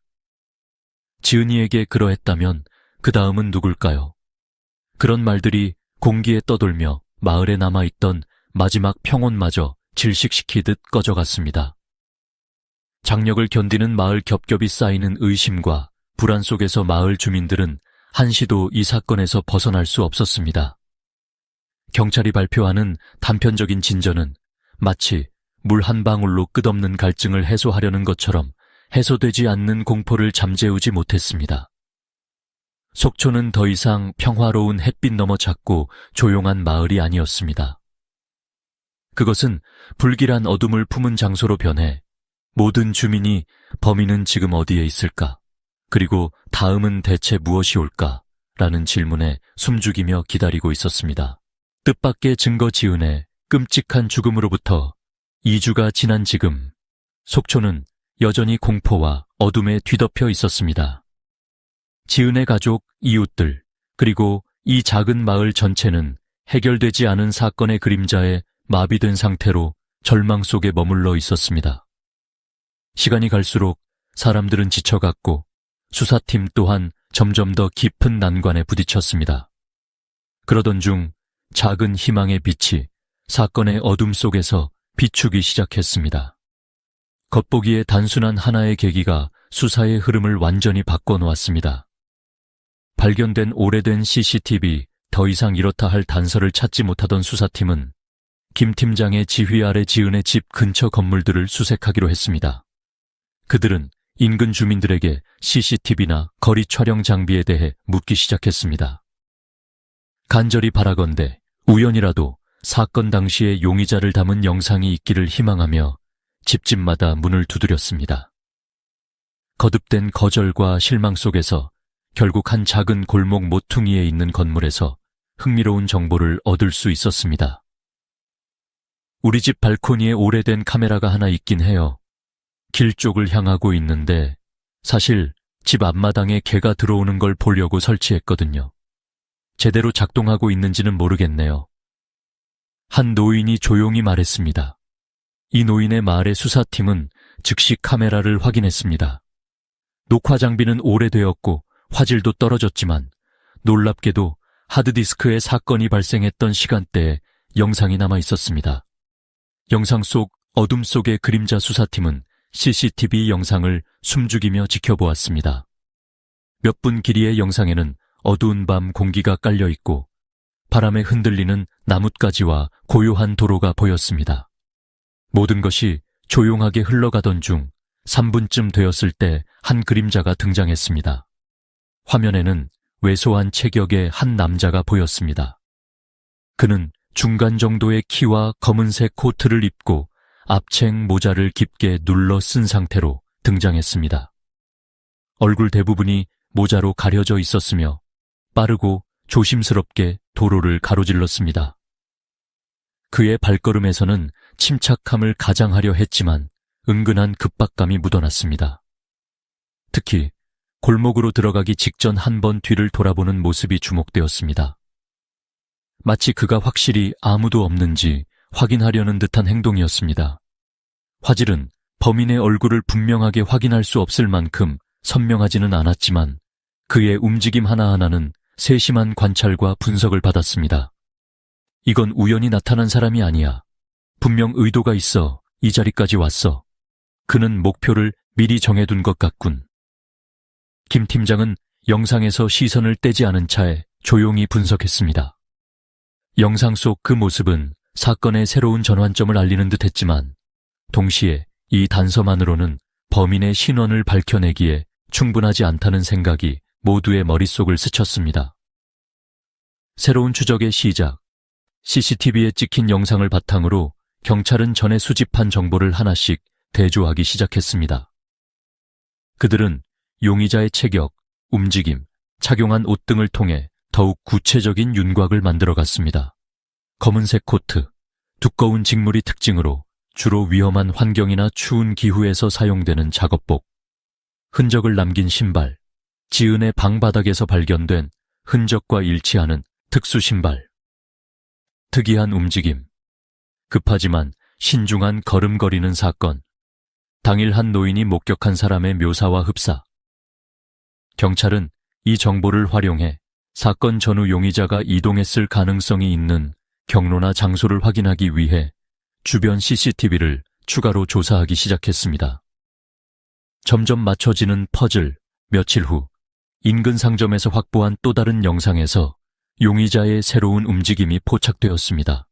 지은이에게 그러했다면 그 다음은 누굴까요? 그런 말들이 공기에 떠돌며 마을에 남아있던 마지막 평온마저 질식시키듯 꺼져갔습니다. 장력을 견디는 마을 겹겹이 쌓이는 의심과 불안 속에서 마을 주민들은 한시도 이 사건에서 벗어날 수 없었습니다. 경찰이 발표하는 단편적인 진전은 마치 물 한 방울로 끝없는 갈증을 해소하려는 것처럼 해소되지 않는 공포를 잠재우지 못했습니다. 속초는 더 이상 평화로운 햇빛 너머 작고 조용한 마을이 아니었습니다. 그것은 불길한 어둠을 품은 장소로 변해 모든 주민이 범인은 지금 어디에 있을까? 그리고 다음은 대체 무엇이 올까? 라는 질문에 숨죽이며 기다리고 있었습니다. 뜻밖의 증거 지은의 끔찍한 죽음으로부터 2주가 지난 지금, 속초는 여전히 공포와 어둠에 뒤덮여 있었습니다. 지은의 가족, 이웃들, 그리고 이 작은 마을 전체는 해결되지 않은 사건의 그림자에 마비된 상태로 절망 속에 머물러 있었습니다. 시간이 갈수록 사람들은 지쳐갔고 수사팀 또한 점점 더 깊은 난관에 부딪혔습니다. 그러던 중 작은 희망의 빛이 사건의 어둠 속에서 비추기 시작했습니다. 겉보기에 단순한 하나의 계기가 수사의 흐름을 완전히 바꿔놓았습니다. 발견된 오래된 CCTV, 더 이상 이렇다 할 단서를 찾지 못하던 수사팀은 김 팀장의 지휘 아래 지은의 집 근처 건물들을 수색하기로 했습니다. 그들은 인근 주민들에게 CCTV나 거리 촬영 장비에 대해 묻기 시작했습니다. 간절히 바라건대 우연이라도 사건 당시의 용의자를 담은 영상이 있기를 희망하며 집집마다 문을 두드렸습니다. 거듭된 거절과 실망 속에서 결국 한 작은 골목 모퉁이에 있는 건물에서 흥미로운 정보를 얻을 수 있었습니다. 우리 집 발코니에 오래된 카메라가 하나 있긴 해요. 길 쪽을 향하고 있는데 사실 집 앞마당에 개가 들어오는 걸 보려고 설치했거든요. 제대로 작동하고 있는지는 모르겠네요. 한 노인이 조용히 말했습니다. 이 노인의 말에 수사팀은 즉시 카메라를 확인했습니다. 녹화 장비는 오래되었고 화질도 떨어졌지만 놀랍게도 하드디스크에 사건이 발생했던 시간대에 영상이 남아 있었습니다. 영상 속 어둠 속의 그림자 수사팀은 CCTV 영상을 숨죽이며 지켜보았습니다. 몇 분 길이의 영상에는 어두운 밤 공기가 깔려 있고 바람에 흔들리는 나뭇가지와 고요한 도로가 보였습니다. 모든 것이 조용하게 흘러가던 중 3분쯤 되었을 때 한 그림자가 등장했습니다. 화면에는 왜소한 체격의 한 남자가 보였습니다. 그는 중간 정도의 키와 검은색 코트를 입고 앞챙 모자를 깊게 눌러 쓴 상태로 등장했습니다. 얼굴 대부분이 모자로 가려져 있었으며 빠르고 조심스럽게 도로를 가로질렀습니다. 그의 발걸음에서는 침착함을 가장하려 했지만 은근한 급박감이 묻어났습니다. 특히 골목으로 들어가기 직전 한 번 뒤를 돌아보는 모습이 주목되었습니다. 마치 그가 확실히 아무도 없는지 확인하려는 듯한 행동이었습니다. 화질은 범인의 얼굴을 분명하게 확인할 수 없을 만큼 선명하지는 않았지만 그의 움직임 하나하나는 세심한 관찰과 분석을 받았습니다. 이건 우연히 나타난 사람이 아니야. 분명 의도가 있어 이 자리까지 왔어. 그는 목표를 미리 정해둔 것 같군. 김 팀장은 영상에서 시선을 떼지 않은 차에 조용히 분석했습니다. 영상 속 그 모습은 사건의 새로운 전환점을 알리는 듯 했지만 동시에 이 단서만으로는 범인의 신원을 밝혀내기에 충분하지 않다는 생각이 모두의 머릿속을 스쳤습니다. 새로운 추적의 시작. CCTV에 찍힌 영상을 바탕으로 경찰은 전에 수집한 정보를 하나씩 대조하기 시작했습니다. 그들은 용의자의 체격, 움직임, 착용한 옷 등을 통해 더욱 구체적인 윤곽을 만들어갔습니다. 검은색 코트, 두꺼운 직물이 특징으로 주로 위험한 환경이나 추운 기후에서 사용되는 작업복, 흔적을 남긴 신발, 지은의 방바닥에서 발견된 흔적과 일치하는 특수 신발, 특이한 움직임, 급하지만 신중한 걸음거리는 사건, 당일 한 노인이 목격한 사람의 묘사와 흡사. 경찰은 이 정보를 활용해 사건 전후 용의자가 이동했을 가능성이 있는 경로나 장소를 확인하기 위해 주변 CCTV를 추가로 조사하기 시작했습니다. 점점 맞춰지는 퍼즐. 며칠 후 인근 상점에서 확보한 또 다른 영상에서 용의자의 새로운 움직임이 포착되었습니다.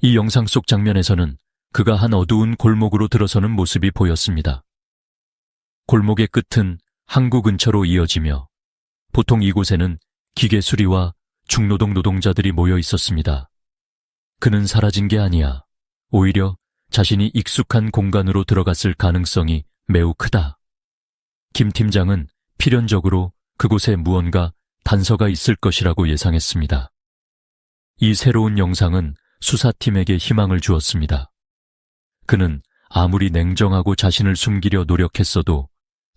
이 영상 속 장면에서는 그가 한 어두운 골목으로 들어서는 모습이 보였습니다. 골목의 끝은 항구 근처로 이어지며 보통 이곳에는 기계 수리와 중노동 노동자들이 모여 있었습니다. 그는 사라진 게 아니야. 오히려 자신이 익숙한 공간으로 들어갔을 가능성이 매우 크다. 김 팀장은 필연적으로 그곳에 무언가 단서가 있을 것이라고 예상했습니다. 이 새로운 영상은 수사팀에게 희망을 주었습니다. 그는 아무리 냉정하고 자신을 숨기려 노력했어도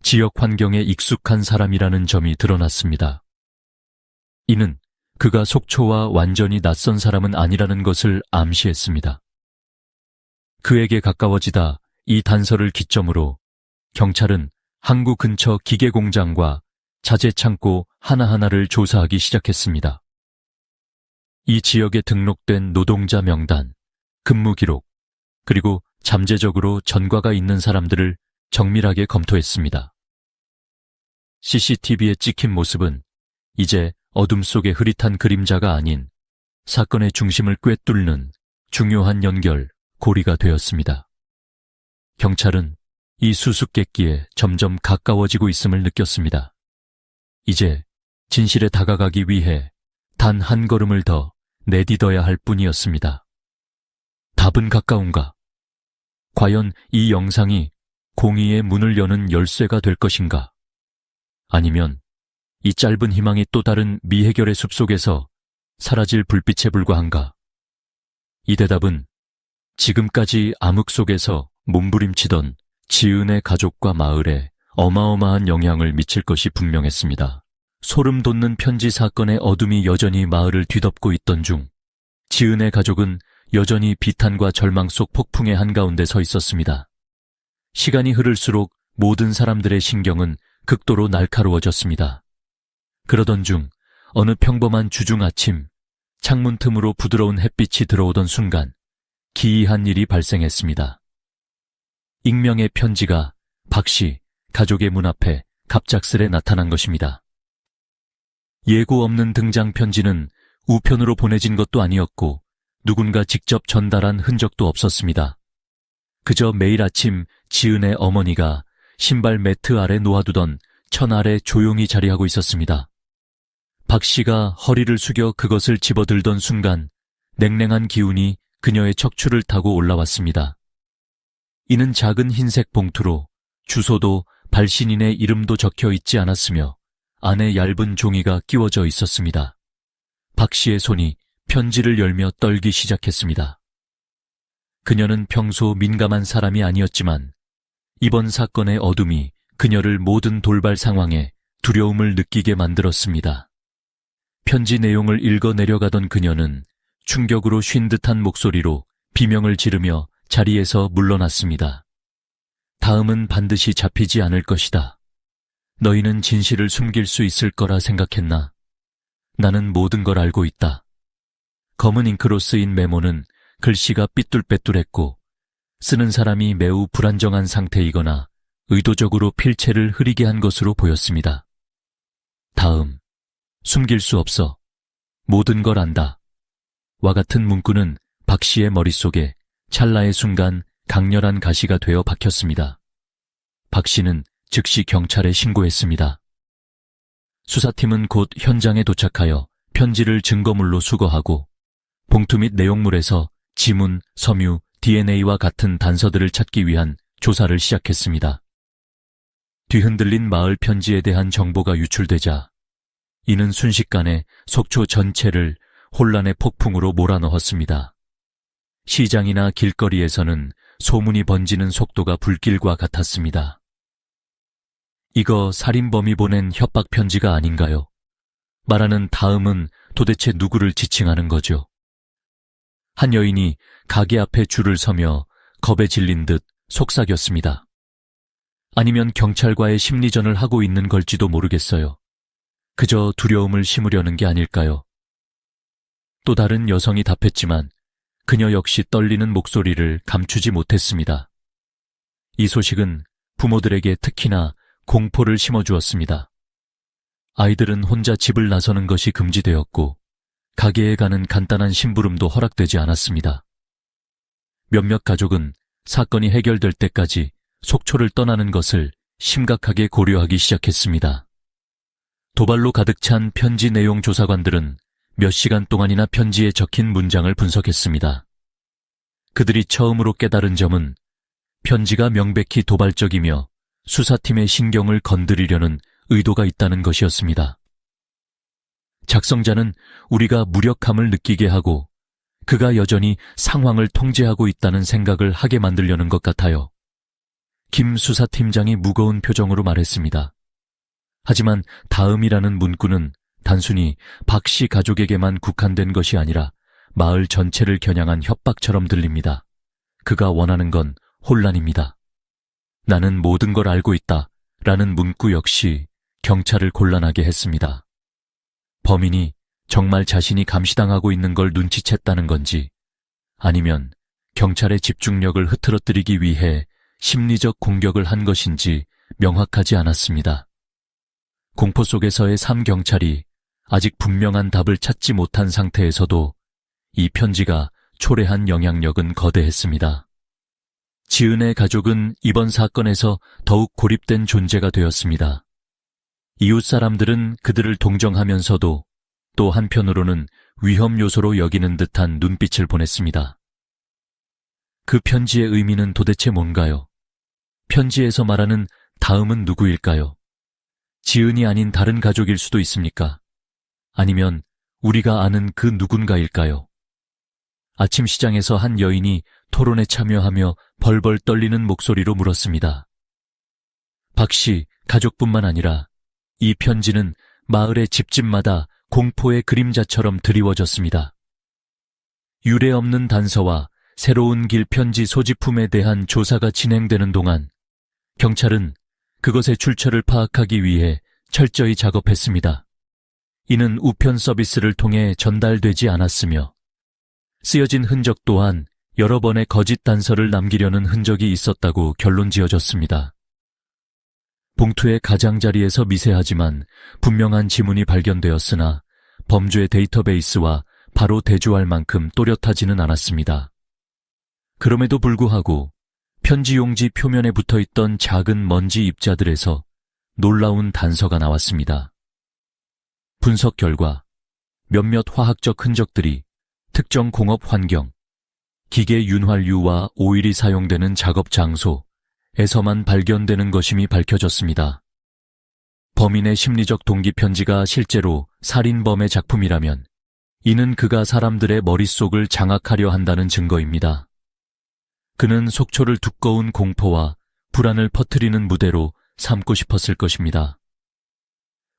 지역 환경에 익숙한 사람이라는 점이 드러났습니다. 이는 그가 속초와 완전히 낯선 사람은 아니라는 것을 암시했습니다. 그에게 가까워지다 이 단서를 기점으로 경찰은 항구 근처 기계공장과 자재 창고 하나하나를 조사하기 시작했습니다. 이 지역에 등록된 노동자 명단, 근무 기록, 그리고 잠재적으로 전과가 있는 사람들을 정밀하게 검토했습니다. CCTV에 찍힌 모습은 이제 어둠 속의 흐릿한 그림자가 아닌 사건의 중심을 꿰뚫는 중요한 연결, 고리가 되었습니다. 경찰은 이 수수께끼에 점점 가까워지고 있음을 느꼈습니다. 이제 진실에 다가가기 위해 단 한 걸음을 더 내딛어야 할 뿐이었습니다. 답은 가까운가? 과연 이 영상이 공의의 문을 여는 열쇠가 될 것인가? 아니면 이 짧은 희망이 또 다른 미해결의 숲속에서 사라질 불빛에 불과한가? 이 대답은 지금까지 암흑 속에서 몸부림치던 지은의 가족과 마을에 어마어마한 영향을 미칠 것이 분명했습니다. 소름 돋는 편지 사건의 어둠이 여전히 마을을 뒤덮고 있던 중 지은의 가족은 여전히 비탄과 절망 속 폭풍의 한가운데 서 있었습니다. 시간이 흐를수록 모든 사람들의 신경은 극도로 날카로워졌습니다. 그러던 중 어느 평범한 주중 아침 창문 틈으로 부드러운 햇빛이 들어오던 순간 기이한 일이 발생했습니다. 익명의 편지가 박씨 가족의 문 앞에 갑작스레 나타난 것입니다. 예고 없는 등장 편지는 우편으로 보내진 것도 아니었고 누군가 직접 전달한 흔적도 없었습니다. 그저 매일 아침 지은의 어머니가 신발 매트 아래 놓아두던 천 아래 조용히 자리하고 있었습니다. 박 씨가 허리를 숙여 그것을 집어들던 순간 냉랭한 기운이 그녀의 척추를 타고 올라왔습니다. 이는 작은 흰색 봉투로 주소도 발신인의 이름도 적혀 있지 않았으며 안에 얇은 종이가 끼워져 있었습니다. 박 씨의 손이 편지를 열며 떨기 시작했습니다. 그녀는 평소 민감한 사람이 아니었지만 이번 사건의 어둠이 그녀를 모든 돌발 상황에 두려움을 느끼게 만들었습니다. 편지 내용을 읽어 내려가던 그녀는 충격으로 쉰 듯한 목소리로 비명을 지르며 자리에서 물러났습니다. 다음은 반드시 잡히지 않을 것이다. 너희는 진실을 숨길 수 있을 거라 생각했나? 나는 모든 걸 알고 있다. 검은 잉크로 쓰인 메모는 글씨가 삐뚤빼뚤했고 쓰는 사람이 매우 불안정한 상태이거나 의도적으로 필체를 흐리게 한 것으로 보였습니다. 다음, 숨길 수 없어. 모든 걸 안다. 와 같은 문구는 박 씨의 머릿속에 찰나의 순간 강렬한 가시가 되어 박혔습니다. 박 씨는 즉시 경찰에 신고했습니다. 수사팀은 곧 현장에 도착하여 편지를 증거물로 수거하고 봉투 및 내용물에서 지문, 섬유, DNA와 같은 단서들을 찾기 위한 조사를 시작했습니다. 뒤흔들린 마을 편지에 대한 정보가 유출되자 이는 순식간에 속초 전체를 혼란의 폭풍으로 몰아넣었습니다. 시장이나 길거리에서는 소문이 번지는 속도가 불길과 같았습니다. 이거 살인범이 보낸 협박 편지가 아닌가요? 말하는 다음은 도대체 누구를 지칭하는 거죠? 한 여인이 가게 앞에 줄을 서며 겁에 질린 듯 속삭였습니다. 아니면 경찰과의 심리전을 하고 있는 걸지도 모르겠어요. 그저 두려움을 심으려는 게 아닐까요? 또 다른 여성이 답했지만 그녀 역시 떨리는 목소리를 감추지 못했습니다. 이 소식은 부모들에게 특히나 공포를 심어주었습니다. 아이들은 혼자 집을 나서는 것이 금지되었고 가게에 가는 간단한 심부름도 허락되지 않았습니다. 몇몇 가족은 사건이 해결될 때까지 속초를 떠나는 것을 심각하게 고려하기 시작했습니다. 도발로 가득 찬 편지 내용 조사관들은 몇 시간 동안이나 편지에 적힌 문장을 분석했습니다. 그들이 처음으로 깨달은 점은 편지가 명백히 도발적이며 수사팀의 신경을 건드리려는 의도가 있다는 것이었습니다. 작성자는 우리가 무력함을 느끼게 하고 그가 여전히 상황을 통제하고 있다는 생각을 하게 만들려는 것 같아요. 김 수사팀장이 무거운 표정으로 말했습니다. 하지만 다음이라는 문구는 단순히 박 씨 가족에게만 국한된 것이 아니라 마을 전체를 겨냥한 협박처럼 들립니다. 그가 원하는 건 혼란입니다. 나는 모든 걸 알고 있다 라는 문구 역시 경찰을 곤란하게 했습니다. 범인이 정말 자신이 감시당하고 있는 걸 눈치챘다는 건지 아니면 경찰의 집중력을 흐트러뜨리기 위해 심리적 공격을 한 것인지 명확하지 않았습니다. 공포 속에서의 3경찰이 아직 분명한 답을 찾지 못한 상태에서도 이 편지가 초래한 영향력은 거대했습니다. 지은의 가족은 이번 사건에서 더욱 고립된 존재가 되었습니다. 이웃 사람들은 그들을 동정하면서도 또 한편으로는 위험 요소로 여기는 듯한 눈빛을 보냈습니다. 그 편지의 의미는 도대체 뭔가요? 편지에서 말하는 다음은 누구일까요? 지은이 아닌 다른 가족일 수도 있습니까? 아니면 우리가 아는 그 누군가일까요? 아침 시장에서 한 여인이 토론에 참여하며 벌벌 떨리는 목소리로 물었습니다. 박 씨 가족뿐만 아니라 이 편지는 마을의 집집마다 공포의 그림자처럼 드리워졌습니다. 유례없는 단서와 새로운 길 편지 소지품에 대한 조사가 진행되는 동안 경찰은 그것의 출처를 파악하기 위해 철저히 작업했습니다. 이는 우편 서비스를 통해 전달되지 않았으며 쓰여진 흔적 또한 여러 번의 거짓 단서를 남기려는 흔적이 있었다고 결론 지어졌습니다. 봉투의 가장자리에서 미세하지만 분명한 지문이 발견되었으나 범죄 데이터베이스와 바로 대조할 만큼 또렷하지는 않았습니다. 그럼에도 불구하고 편지 용지 표면에 붙어있던 작은 먼지 입자들에서 놀라운 단서가 나왔습니다. 분석 결과 몇몇 화학적 흔적들이 특정 공업 환경, 기계 윤활유와 오일이 사용되는 작업 장소에서만 발견되는 것임이 밝혀졌습니다. 범인의 심리적 동기 편지가 실제로 살인범의 작품이라면 이는 그가 사람들의 머릿속을 장악하려 한다는 증거입니다. 그는 속초를 두꺼운 공포와 불안을 퍼뜨리는 무대로 삼고 싶었을 것입니다.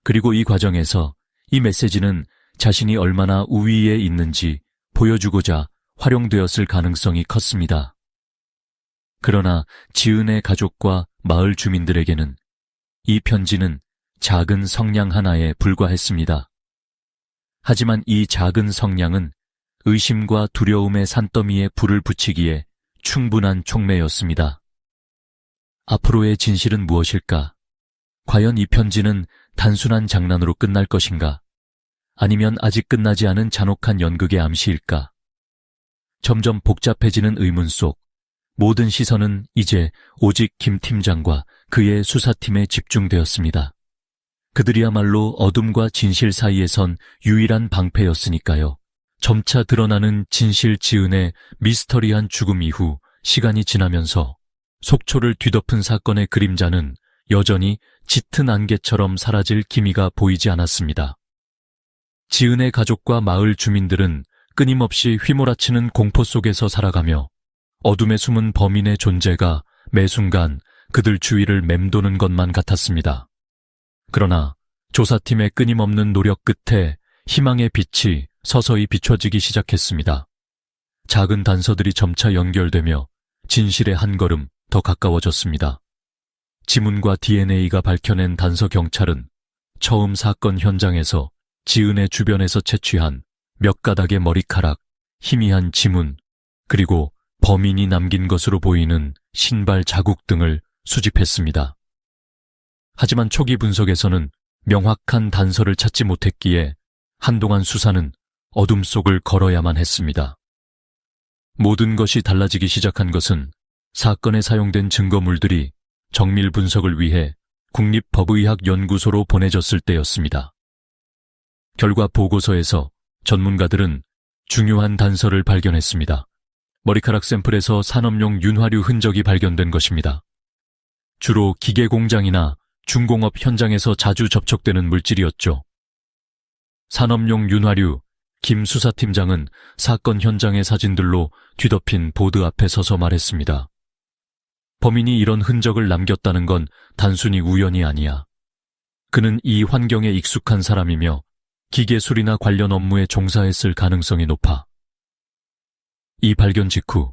그리고 이 과정에서 이 메시지는 자신이 얼마나 우위에 있는지 보여주고자 활용되었을 가능성이 컸습니다. 그러나 지은의 가족과 마을 주민들에게는 이 편지는 작은 성냥 하나에 불과했습니다. 하지만 이 작은 성냥은 의심과 두려움의 산더미에 불을 붙이기에 충분한 촉매였습니다. 앞으로의 진실은 무엇일까? 과연 이 편지는 단순한 장난으로 끝날 것인가? 아니면 아직 끝나지 않은 잔혹한 연극의 암시일까? 점점 복잡해지는 의문 속 모든 시선은 이제 오직 김 팀장과 그의 수사팀에 집중되었습니다. 그들이야말로 어둠과 진실 사이에 선 유일한 방패였으니까요. 점차 드러나는 진실 지은의 미스터리한 죽음 이후 시간이 지나면서 속초를 뒤덮은 사건의 그림자는 여전히 짙은 안개처럼 사라질 기미가 보이지 않았습니다. 지은의 가족과 마을 주민들은 끊임없이 휘몰아치는 공포 속에서 살아가며 어둠에 숨은 범인의 존재가 매 순간 그들 주위를 맴도는 것만 같았습니다. 그러나 조사팀의 끊임없는 노력 끝에 희망의 빛이 서서히 비춰지기 시작했습니다. 작은 단서들이 점차 연결되며 진실의 한 걸음 더 가까워졌습니다. 지문과 DNA가 밝혀낸 단서 경찰은 처음 사건 현장에서 지은의 주변에서 채취한 몇 가닥의 머리카락, 희미한 지문, 그리고 범인이 남긴 것으로 보이는 신발 자국 등을 수집했습니다. 하지만 초기 분석에서는 명확한 단서를 찾지 못했기에 한동안 수사는 어둠 속을 걸어야만 했습니다. 모든 것이 달라지기 시작한 것은 사건에 사용된 증거물들이 정밀 분석을 위해 국립법의학연구소로 보내졌을 때였습니다. 결과 보고서에서 전문가들은 중요한 단서를 발견했습니다. 머리카락 샘플에서 산업용 윤활유 흔적이 발견된 것입니다. 주로 기계 공장이나 중공업 현장에서 자주 접촉되는 물질이었죠. 산업용 윤활유, 김 수사팀장은 사건 현장의 사진들로 뒤덮인 보드 앞에 서서 말했습니다. 범인이 이런 흔적을 남겼다는 건 단순히 우연이 아니야. 그는 이 환경에 익숙한 사람이며 기계술이나 관련 업무에 종사했을 가능성이 높아. 이 발견 직후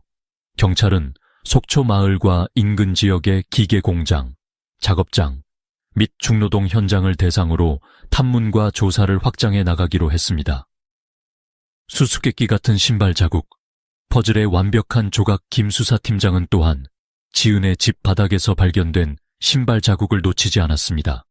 경찰은 속초 마을과 인근 지역의 기계 공장, 작업장 및 중노동 현장을 대상으로 탐문과 조사를 확장해 나가기로 했습니다. 수수께끼 같은 신발 자국, 퍼즐의 완벽한 조각 김 수사팀장은 또한 지은의 집 바닥에서 발견된 신발 자국을 놓치지 않았습니다.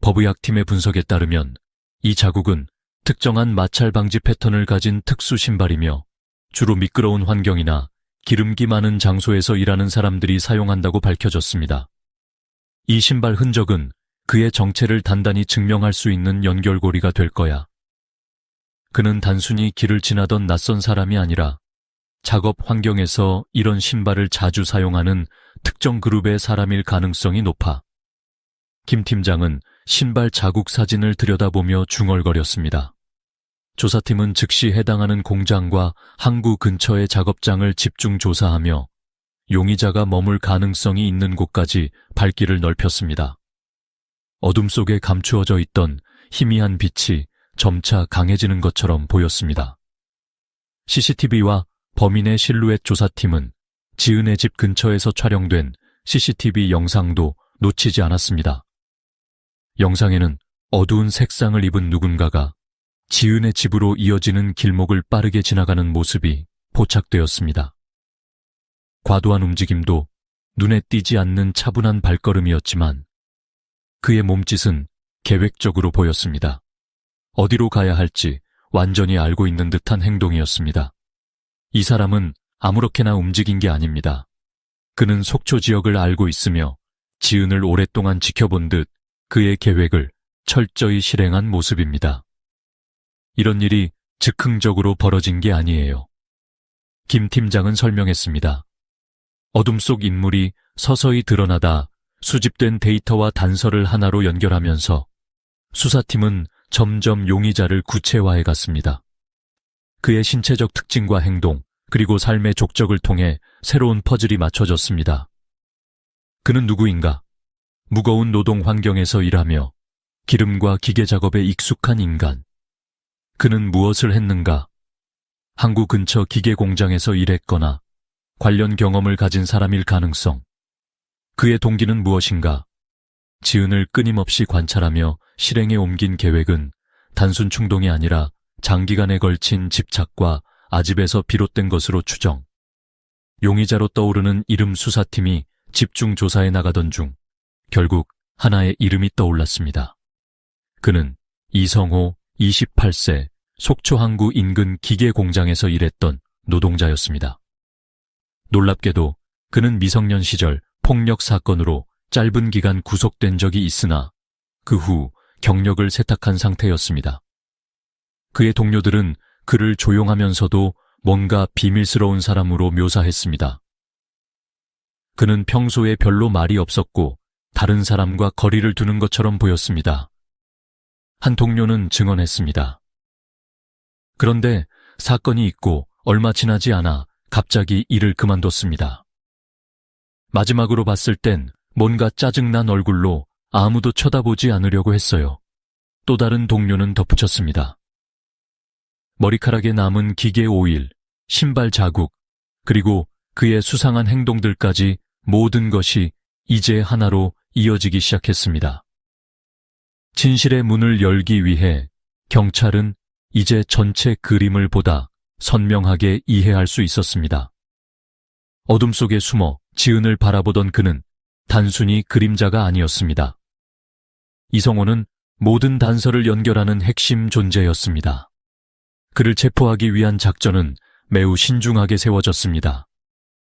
법의학팀의 분석에 따르면 이 자국은 특정한 마찰 방지 패턴을 가진 특수 신발이며 주로 미끄러운 환경이나 기름기 많은 장소에서 일하는 사람들이 사용한다고 밝혀졌습니다. 이 신발 흔적은 그의 정체를 단단히 증명할 수 있는 연결고리가 될 거야. 그는 단순히 길을 지나던 낯선 사람이 아니라 작업 환경에서 이런 신발을 자주 사용하는 특정 그룹의 사람일 가능성이 높아. 김 팀장은 신발 자국 사진을 들여다보며 중얼거렸습니다. 조사팀은 즉시 해당하는 공장과 항구 근처의 작업장을 집중 조사하며 용의자가 머물 가능성이 있는 곳까지 발길을 넓혔습니다. 어둠 속에 감추어져 있던 희미한 빛이 점차 강해지는 것처럼 보였습니다. CCTV와 범인의 실루엣 조사팀은 지은의 집 근처에서 촬영된 CCTV 영상도 놓치지 않았습니다. 영상에는 어두운 색상을 입은 누군가가 지은의 집으로 이어지는 길목을 빠르게 지나가는 모습이 포착되었습니다. 과도한 움직임도 눈에 띄지 않는 차분한 발걸음이었지만 그의 몸짓은 계획적으로 보였습니다. 어디로 가야 할지 완전히 알고 있는 듯한 행동이었습니다. 이 사람은 아무렇게나 움직인 게 아닙니다. 그는 속초 지역을 알고 있으며 지은을 오랫동안 지켜본 듯 그의 계획을 철저히 실행한 모습입니다. 이런 일이 즉흥적으로 벌어진 게 아니에요. 김 팀장은 설명했습니다. 어둠 속 인물이 서서히 드러나다 수집된 데이터와 단서를 하나로 연결하면서 수사팀은 점점 용의자를 구체화해 갔습니다. 그의 신체적 특징과 행동, 그리고 삶의 족적을 통해 새로운 퍼즐이 맞춰졌습니다. 그는 누구인가? 무거운 노동 환경에서 일하며 기름과 기계 작업에 익숙한 인간. 그는 무엇을 했는가? 항구 근처 기계 공장에서 일했거나 관련 경험을 가진 사람일 가능성. 그의 동기는 무엇인가? 지은을 끊임없이 관찰하며 실행에 옮긴 계획은 단순 충동이 아니라 장기간에 걸친 집착과 아집에서 비롯된 것으로 추정. 용의자로 떠오르는 이름 수사팀이 집중 조사에 나가던 중 결국 하나의 이름이 떠올랐습니다. 그는 이성호 28세 속초항구 인근 기계 공장에서 일했던 노동자였습니다. 놀랍게도 그는 미성년 시절 폭력 사건으로 짧은 기간 구속된 적이 있으나 그 후 경력을 세탁한 상태였습니다. 그의 동료들은 그를 조용하면서도 뭔가 비밀스러운 사람으로 묘사했습니다. 그는 평소에 별로 말이 없었고 다른 사람과 거리를 두는 것처럼 보였습니다. 한 동료는 증언했습니다. 그런데 사건이 있고 얼마 지나지 않아 갑자기 일을 그만뒀습니다. 마지막으로 봤을 땐 뭔가 짜증난 얼굴로 아무도 쳐다보지 않으려고 했어요. 또 다른 동료는 덧붙였습니다. 머리카락에 남은 기계 오일, 신발 자국, 그리고 그의 수상한 행동들까지 모든 것이 이제 하나로 이어지기 시작했습니다. 진실의 문을 열기 위해 경찰은 이제 전체 그림을 보다 선명하게 이해할 수 있었습니다. 어둠 속에 숨어 지은을 바라보던 그는 단순히 그림자가 아니었습니다. 이성호는 모든 단서를 연결하는 핵심 존재였습니다. 그를 체포하기 위한 작전은 매우 신중하게 세워졌습니다.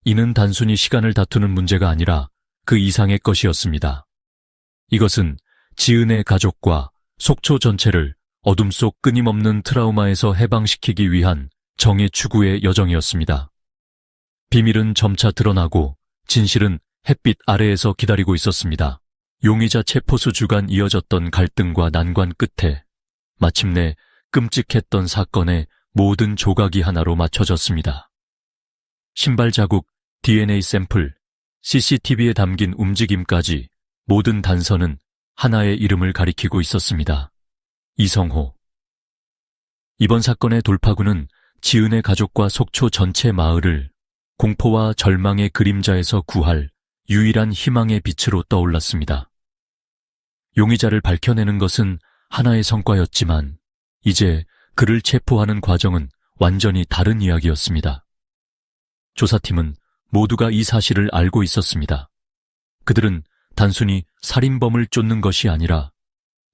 이는 단순히 시간을 다투는 문제가 아니라 그 이상의 것이었습니다. 이것은 지은의 가족과 속초 전체를 어둠 속 끊임없는 트라우마에서 해방시키기 위한 정의 추구의 여정이었습니다. 비밀은 점차 드러나고 진실은 햇빛 아래에서 기다리고 있었습니다. 용의자 체포수 주간 이어졌던 갈등과 난관 끝에 마침내 끔찍했던 사건의 모든 조각이 하나로 맞춰졌습니다. 신발 자국, DNA 샘플, CCTV에 담긴 움직임까지 모든 단서는 하나의 이름을 가리키고 있었습니다. 이성호. 이번 사건의 돌파구는 지은의 가족과 속초 전체 마을을 공포와 절망의 그림자에서 구할 유일한 희망의 빛으로 떠올랐습니다. 용의자를 밝혀내는 것은 하나의 성과였지만 이제 그를 체포하는 과정은 완전히 다른 이야기였습니다. 조사팀은 모두가 이 사실을 알고 있었습니다. 그들은 단순히 살인범을 쫓는 것이 아니라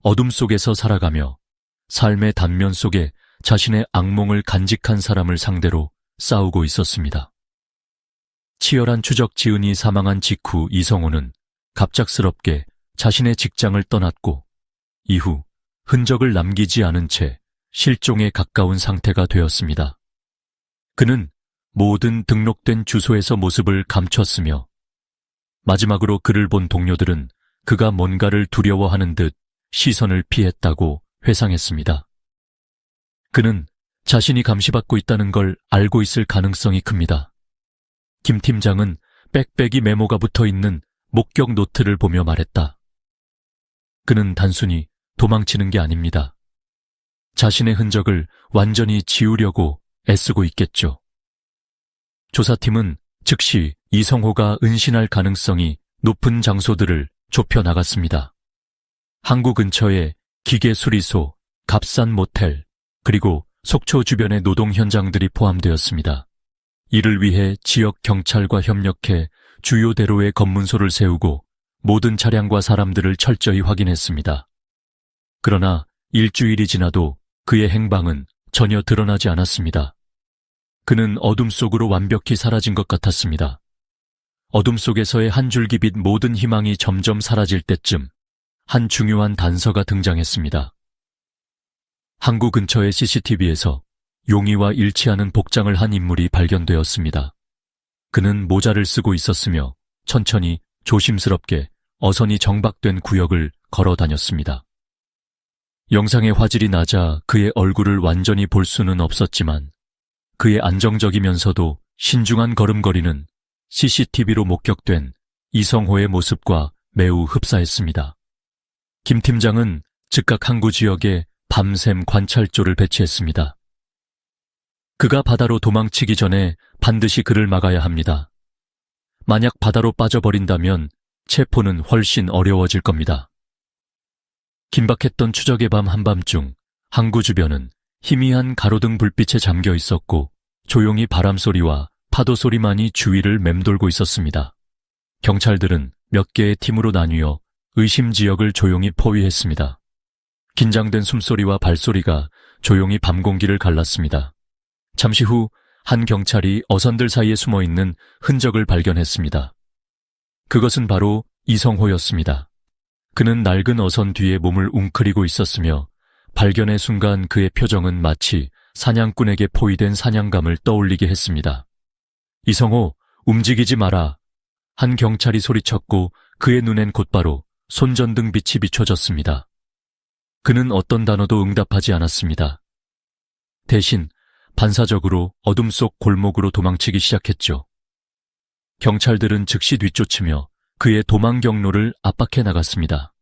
어둠 속에서 살아가며 삶의 단면 속에 자신의 악몽을 간직한 사람을 상대로 싸우고 있었습니다. 치열한 추적 지은이 사망한 직후 이성호는 갑작스럽게 자신의 직장을 떠났고 이후 흔적을 남기지 않은 채 실종에 가까운 상태가 되었습니다. 그는 모든 등록된 주소에서 모습을 감췄으며 마지막으로 그를 본 동료들은 그가 뭔가를 두려워하는 듯 시선을 피했다고 회상했습니다. 그는 자신이 감시받고 있다는 걸 알고 있을 가능성이 큽니다. 김 팀장은 빽빽이 메모가 붙어있는 목격 노트를 보며 말했다. 그는 단순히 도망치는 게 아닙니다. 자신의 흔적을 완전히 지우려고 애쓰고 있겠죠. 조사팀은 즉시 이성호가 은신할 가능성이 높은 장소들을 좁혀 나갔습니다. 항구 근처의 기계 수리소, 값싼 모텔, 그리고 속초 주변의 노동 현장들이 포함되었습니다. 이를 위해 지역 경찰과 협력해 주요 대로에 검문소를 세우고 모든 차량과 사람들을 철저히 확인했습니다. 그러나 일주일이 지나도 그의 행방은 전혀 드러나지 않았습니다. 그는 어둠 속으로 완벽히 사라진 것 같았습니다. 어둠 속에서의 한 줄기 빛 모든 희망이 점점 사라질 때쯤 한 중요한 단서가 등장했습니다. 항구 근처의 CCTV에서 용의와 일치하는 복장을 한 인물이 발견되었습니다. 그는 모자를 쓰고 있었으며 천천히 조심스럽게 어선이 정박된 구역을 걸어 다녔습니다. 영상의 화질이 낮아 그의 얼굴을 완전히 볼 수는 없었지만 그의 안정적이면서도 신중한 걸음걸이는 CCTV로 목격된 이성호의 모습과 매우 흡사했습니다. 김 팀장은 즉각 항구 지역에 밤샘 관찰조를 배치했습니다. 그가 바다로 도망치기 전에 반드시 그를 막아야 합니다. 만약 바다로 빠져버린다면 체포는 훨씬 어려워질 겁니다. 긴박했던 추적의 밤 한밤중 항구 주변은 희미한 가로등 불빛에 잠겨 있었고 조용히 바람소리와 파도소리만이 주위를 맴돌고 있었습니다. 경찰들은 몇 개의 팀으로 나뉘어 의심 지역을 조용히 포위했습니다. 긴장된 숨소리와 발소리가 조용히 밤 공기를 갈랐습니다. 잠시 후 한 경찰이 어선들 사이에 숨어있는 흔적을 발견했습니다. 그것은 바로 이성호였습니다. 그는 낡은 어선 뒤에 몸을 웅크리고 있었으며 발견의 순간 그의 표정은 마치 사냥꾼에게 포위된 사냥감을 떠올리게 했습니다. 이성호, 움직이지 마라. 한 경찰이 소리쳤고 그의 눈엔 곧바로 손전등 빛이 비춰졌습니다. 그는 어떤 단어도 응답하지 않았습니다. 대신 반사적으로 어둠 속 골목으로 도망치기 시작했죠. 경찰들은 즉시 뒤쫓으며 그의 도망 경로를 압박해 나갔습니다.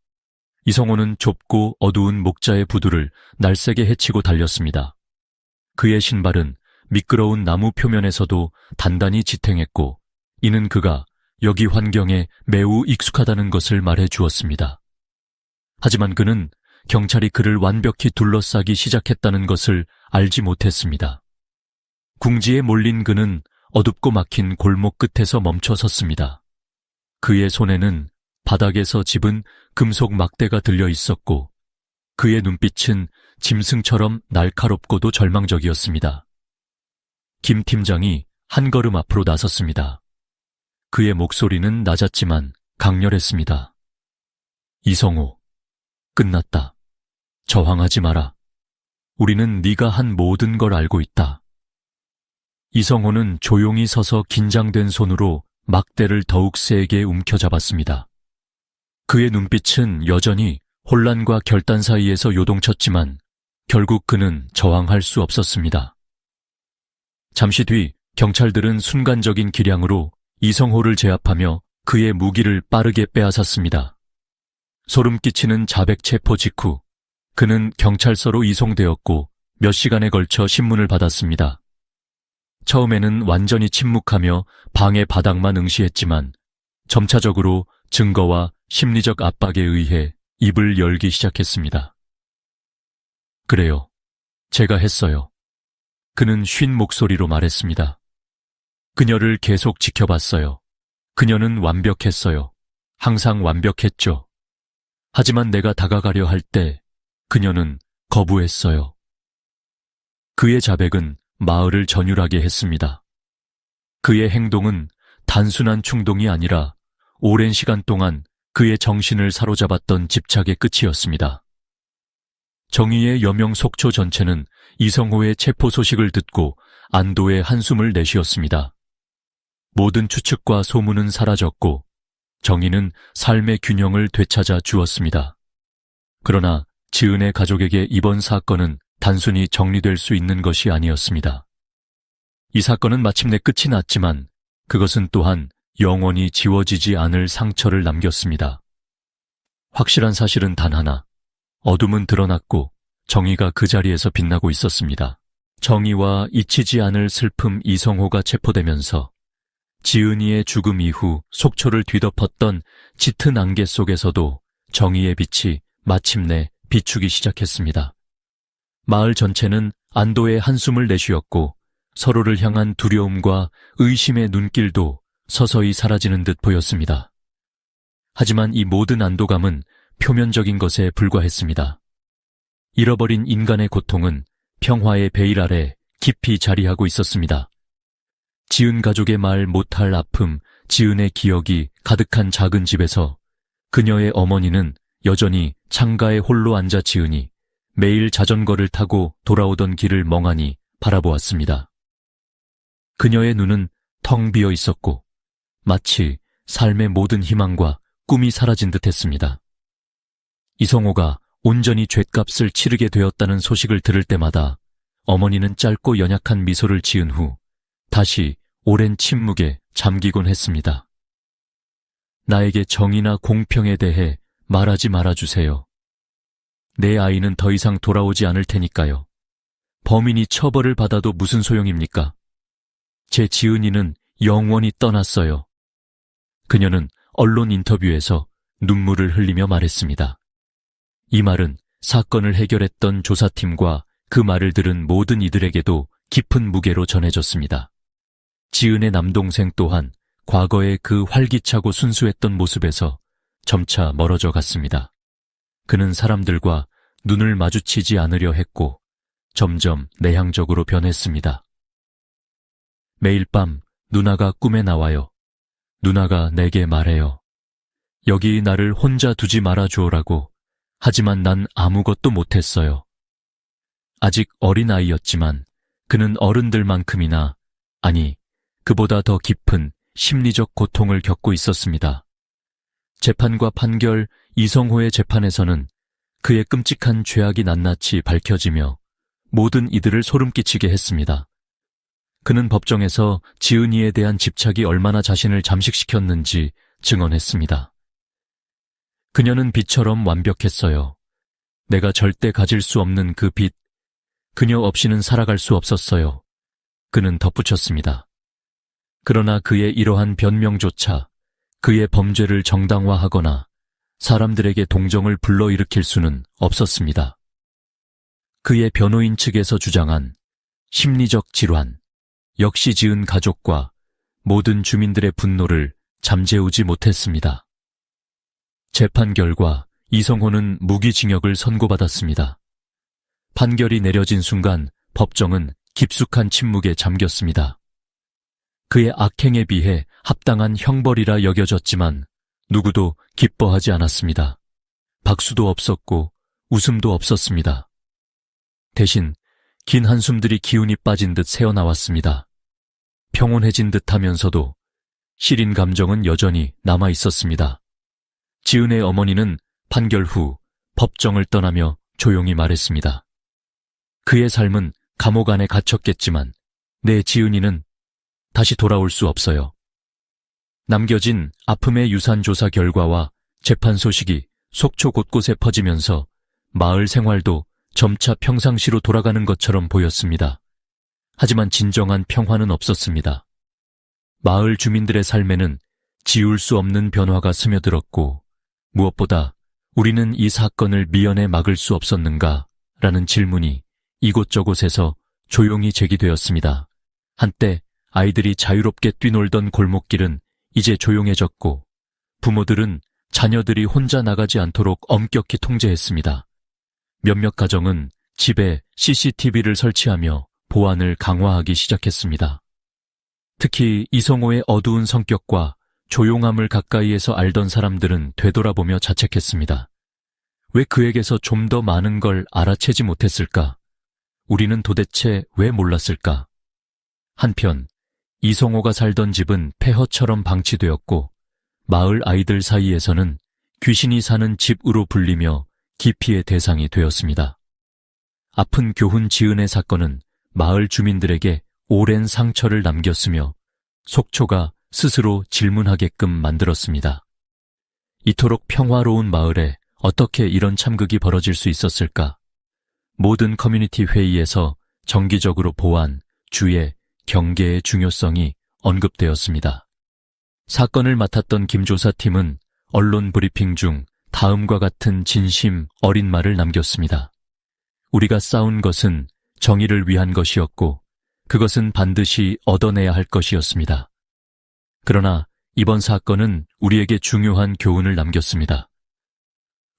이성호는 좁고 어두운 목자의 부두를 날쌔게 헤치고 달렸습니다. 그의 신발은 미끄러운 나무 표면에서도 단단히 지탱했고, 이는 그가 여기 환경에 매우 익숙하다는 것을 말해 주었습니다. 하지만 그는 경찰이 그를 완벽히 둘러싸기 시작했다는 것을 알지 못했습니다. 궁지에 몰린 그는 어둡고 막힌 골목 끝에서 멈춰 섰습니다. 그의 손에는 바닥에서 집은 금속 막대가 들려 있었고, 그의 눈빛은 짐승처럼 날카롭고도 절망적이었습니다. 김 팀장이 한 걸음 앞으로 나섰습니다. 그의 목소리는 낮았지만 강렬했습니다. 이성호, 끝났다. 저항하지 마라. 우리는 네가 한 모든 걸 알고 있다. 이성호는 조용히 서서 긴장된 손으로 막대를 더욱 세게 움켜잡았습니다. 그의 눈빛은 여전히 혼란과 결단 사이에서 요동쳤지만 결국 그는 저항할 수 없었습니다. 잠시 뒤 경찰들은 순간적인 기량으로 이성호를 제압하며 그의 무기를 빠르게 빼앗았습니다. 소름 끼치는 자백 체포 직후 그는 경찰서로 이송되었고 몇 시간에 걸쳐 신문을 받았습니다. 처음에는 완전히 침묵하며 방의 바닥만 응시했지만 점차적으로 증거와 심리적 압박에 의해 입을 열기 시작했습니다. 그래요. 제가 했어요. 그는 쉰 목소리로 말했습니다. 그녀를 계속 지켜봤어요. 그녀는 완벽했어요. 항상 완벽했죠. 하지만 내가 다가가려 할 때 그녀는 거부했어요. 그의 자백은 마을을 전율하게 했습니다. 그의 행동은 단순한 충동이 아니라 오랜 시간 동안 그의 정신을 사로잡았던 집착의 끝이었습니다. 정의의 여명 속초 전체는 이성호의 체포 소식을 듣고 안도의 한숨을 내쉬었습니다. 모든 추측과 소문은 사라졌고 정의는 삶의 균형을 되찾아 주었습니다. 그러나 지은의 가족에게 이번 사건은 단순히 정리될 수 있는 것이 아니었습니다. 이 사건은 마침내 끝이 났지만 그것은 또한 영원히 지워지지 않을 상처를 남겼습니다. 확실한 사실은 단 하나, 어둠은 드러났고 정의가 그 자리에서 빛나고 있었습니다. 정의와 잊히지 않을 슬픔 이성호가 체포되면서 지은이의 죽음 이후 속초를 뒤덮었던 짙은 안개 속에서도 정의의 빛이 마침내 비추기 시작했습니다. 마을 전체는 안도의 한숨을 내쉬었고 서로를 향한 두려움과 의심의 눈길도 서서히 사라지는 듯 보였습니다. 하지만 이 모든 안도감은 표면적인 것에 불과했습니다. 잃어버린 인간의 고통은 평화의 베일 아래 깊이 자리하고 있었습니다. 지은 가족의 말 못할 아픔, 지은의 기억이 가득한 작은 집에서 그녀의 어머니는 여전히 창가에 홀로 앉아 지은이 매일 자전거를 타고 돌아오던 길을 멍하니 바라보았습니다. 그녀의 눈은 텅 비어 있었고 마치 삶의 모든 희망과 꿈이 사라진 듯했습니다. 이성호가 온전히 죗값을 치르게 되었다는 소식을 들을 때마다 어머니는 짧고 연약한 미소를 지은 후 다시 오랜 침묵에 잠기곤 했습니다. 나에게 정의나 공평에 대해 말하지 말아주세요. 내 아이는 더 이상 돌아오지 않을 테니까요. 범인이 처벌을 받아도 무슨 소용입니까? 제 지은이는 영원히 떠났어요. 그녀는 언론 인터뷰에서 눈물을 흘리며 말했습니다. 이 말은 사건을 해결했던 조사팀과 그 말을 들은 모든 이들에게도 깊은 무게로 전해졌습니다. 지은의 남동생 또한 과거의 그 활기차고 순수했던 모습에서 점차 멀어져 갔습니다. 그는 사람들과 눈을 마주치지 않으려 했고 점점 내향적으로 변했습니다. 매일 밤 누나가 꿈에 나와요. 누나가 내게 말해요. 여기 나를 혼자 두지 말아주오라고. 하지만 난 아무것도 못했어요. 아직 어린아이였지만 그는 어른들만큼이나, 아니 그보다 더 깊은 심리적 고통을 겪고 있었습니다. 재판과 판결, 이성호의 재판에서는 그의 끔찍한 죄악이 낱낱이 밝혀지며 모든 이들을 소름 끼치게 했습니다. 그는 법정에서 지은이에 대한 집착이 얼마나 자신을 잠식시켰는지 증언했습니다. 그녀는 빛처럼 완벽했어요. 내가 절대 가질 수 없는 그 빛, 그녀 없이는 살아갈 수 없었어요. 그는 덧붙였습니다. 그러나 그의 이러한 변명조차 그의 범죄를 정당화하거나 사람들에게 동정을 불러일으킬 수는 없었습니다. 그의 변호인 측에서 주장한 심리적 질환, 역시 지은 가족과 모든 주민들의 분노를 잠재우지 못했습니다. 재판 결과 이성호는 무기징역을 선고받았습니다. 판결이 내려진 순간 법정은 깊숙한 침묵에 잠겼습니다. 그의 악행에 비해 합당한 형벌이라 여겨졌지만 누구도 기뻐하지 않았습니다. 박수도 없었고 웃음도 없었습니다. 대신 긴 한숨들이 기운이 빠진 듯 새어나왔습니다. 평온해진 듯 하면서도 시린 감정은 여전히 남아 있었습니다. 지은의 어머니는 판결 후 법정을 떠나며 조용히 말했습니다. 그의 삶은 감옥 안에 갇혔겠지만 내 지은이는 다시 돌아올 수 없어요. 남겨진 아픔의 유산조사 결과와 재판 소식이 속초 곳곳에 퍼지면서 마을 생활도 점차 평상시로 돌아가는 것처럼 보였습니다. 하지만 진정한 평화는 없었습니다. 마을 주민들의 삶에는 지울 수 없는 변화가 스며들었고 무엇보다 우리는 이 사건을 미연에 막을 수 없었는가? 라는 질문이 이곳저곳에서 조용히 제기되었습니다. 한때 아이들이 자유롭게 뛰놀던 골목길은 이제 조용해졌고 부모들은 자녀들이 혼자 나가지 않도록 엄격히 통제했습니다. 몇몇 가정은 집에 CCTV를 설치하며 보안을 강화하기 시작했습니다. 특히 이성호의 어두운 성격과 조용함을 가까이에서 알던 사람들은 되돌아보며 자책했습니다. 왜 그에게서 좀 더 많은 걸 알아채지 못했을까? 우리는 도대체 왜 몰랐을까? 한편 이성호가 살던 집은 폐허처럼 방치되었고 마을 아이들 사이에서는 귀신이 사는 집으로 불리며 기피의 대상이 되었습니다. 아픈 교훈 지은의 사건은 마을 주민들에게 오랜 상처를 남겼으며 속초가 스스로 질문하게끔 만들었습니다. 이토록 평화로운 마을에 어떻게 이런 참극이 벌어질 수 있었을까? 모든 커뮤니티 회의에서 정기적으로 보안, 주의, 경계의 중요성이 언급되었습니다. 사건을 맡았던 김 조사팀은 언론 브리핑 중 다음과 같은 진심 어린 말을 남겼습니다. 우리가 싸운 것은 정의를 위한 것이었고 그것은 반드시 얻어내야 할 것이었습니다. 그러나 이번 사건은 우리에게 중요한 교훈을 남겼습니다.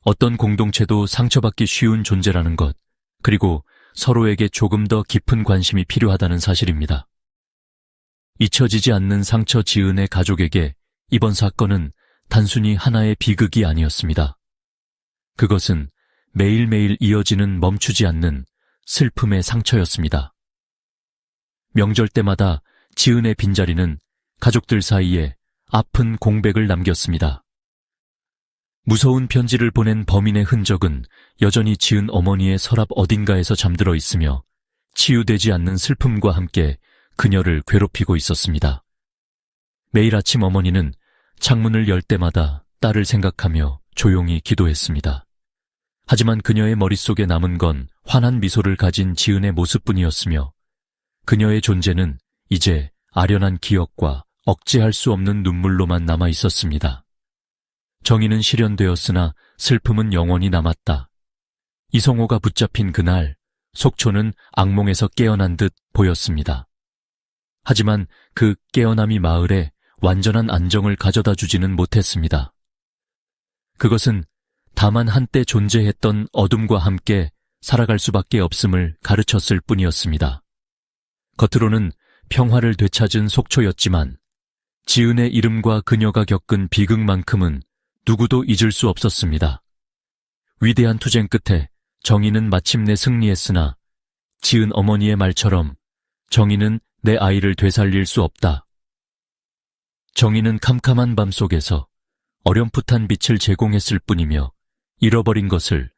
어떤 공동체도 상처받기 쉬운 존재라는 것, 그리고 서로에게 조금 더 깊은 관심이 필요하다는 사실입니다. 잊혀지지 않는 상처 지은의 가족에게 이번 사건은 단순히 하나의 비극이 아니었습니다. 그것은 매일매일 이어지는 멈추지 않는 슬픔의 상처였습니다. 명절 때마다 지은의 빈자리는 가족들 사이에 아픈 공백을 남겼습니다. 무서운 편지를 보낸 범인의 흔적은 여전히 지은 어머니의 서랍 어딘가에서 잠들어 있으며 치유되지 않는 슬픔과 함께 그녀를 괴롭히고 있었습니다. 매일 아침 어머니는 창문을 열 때마다 딸을 생각하며 조용히 기도했습니다. 하지만 그녀의 머릿속에 남은 건 환한 미소를 가진 지은의 모습뿐이었으며 그녀의 존재는 이제 아련한 기억과 억제할 수 없는 눈물로만 남아 있었습니다. 정의는 실현되었으나 슬픔은 영원히 남았다. 이성호가 붙잡힌 그날 속초는 악몽에서 깨어난 듯 보였습니다. 하지만 그 깨어남이 마을에 완전한 안정을 가져다 주지는 못했습니다. 그것은 다만 한때 존재했던 어둠과 함께 살아갈 수밖에 없음을 가르쳤을 뿐이었습니다. 겉으로는 평화를 되찾은 속초였지만 지은의 이름과 그녀가 겪은 비극만큼은 누구도 잊을 수 없었습니다. 위대한 투쟁 끝에 정의는 마침내 승리했으나 지은 어머니의 말처럼 정의는 내 아이를 되살릴 수 없다. 정의는 캄캄한 밤 속에서 어렴풋한 빛을 제공했을 뿐이며 잃어버린 것을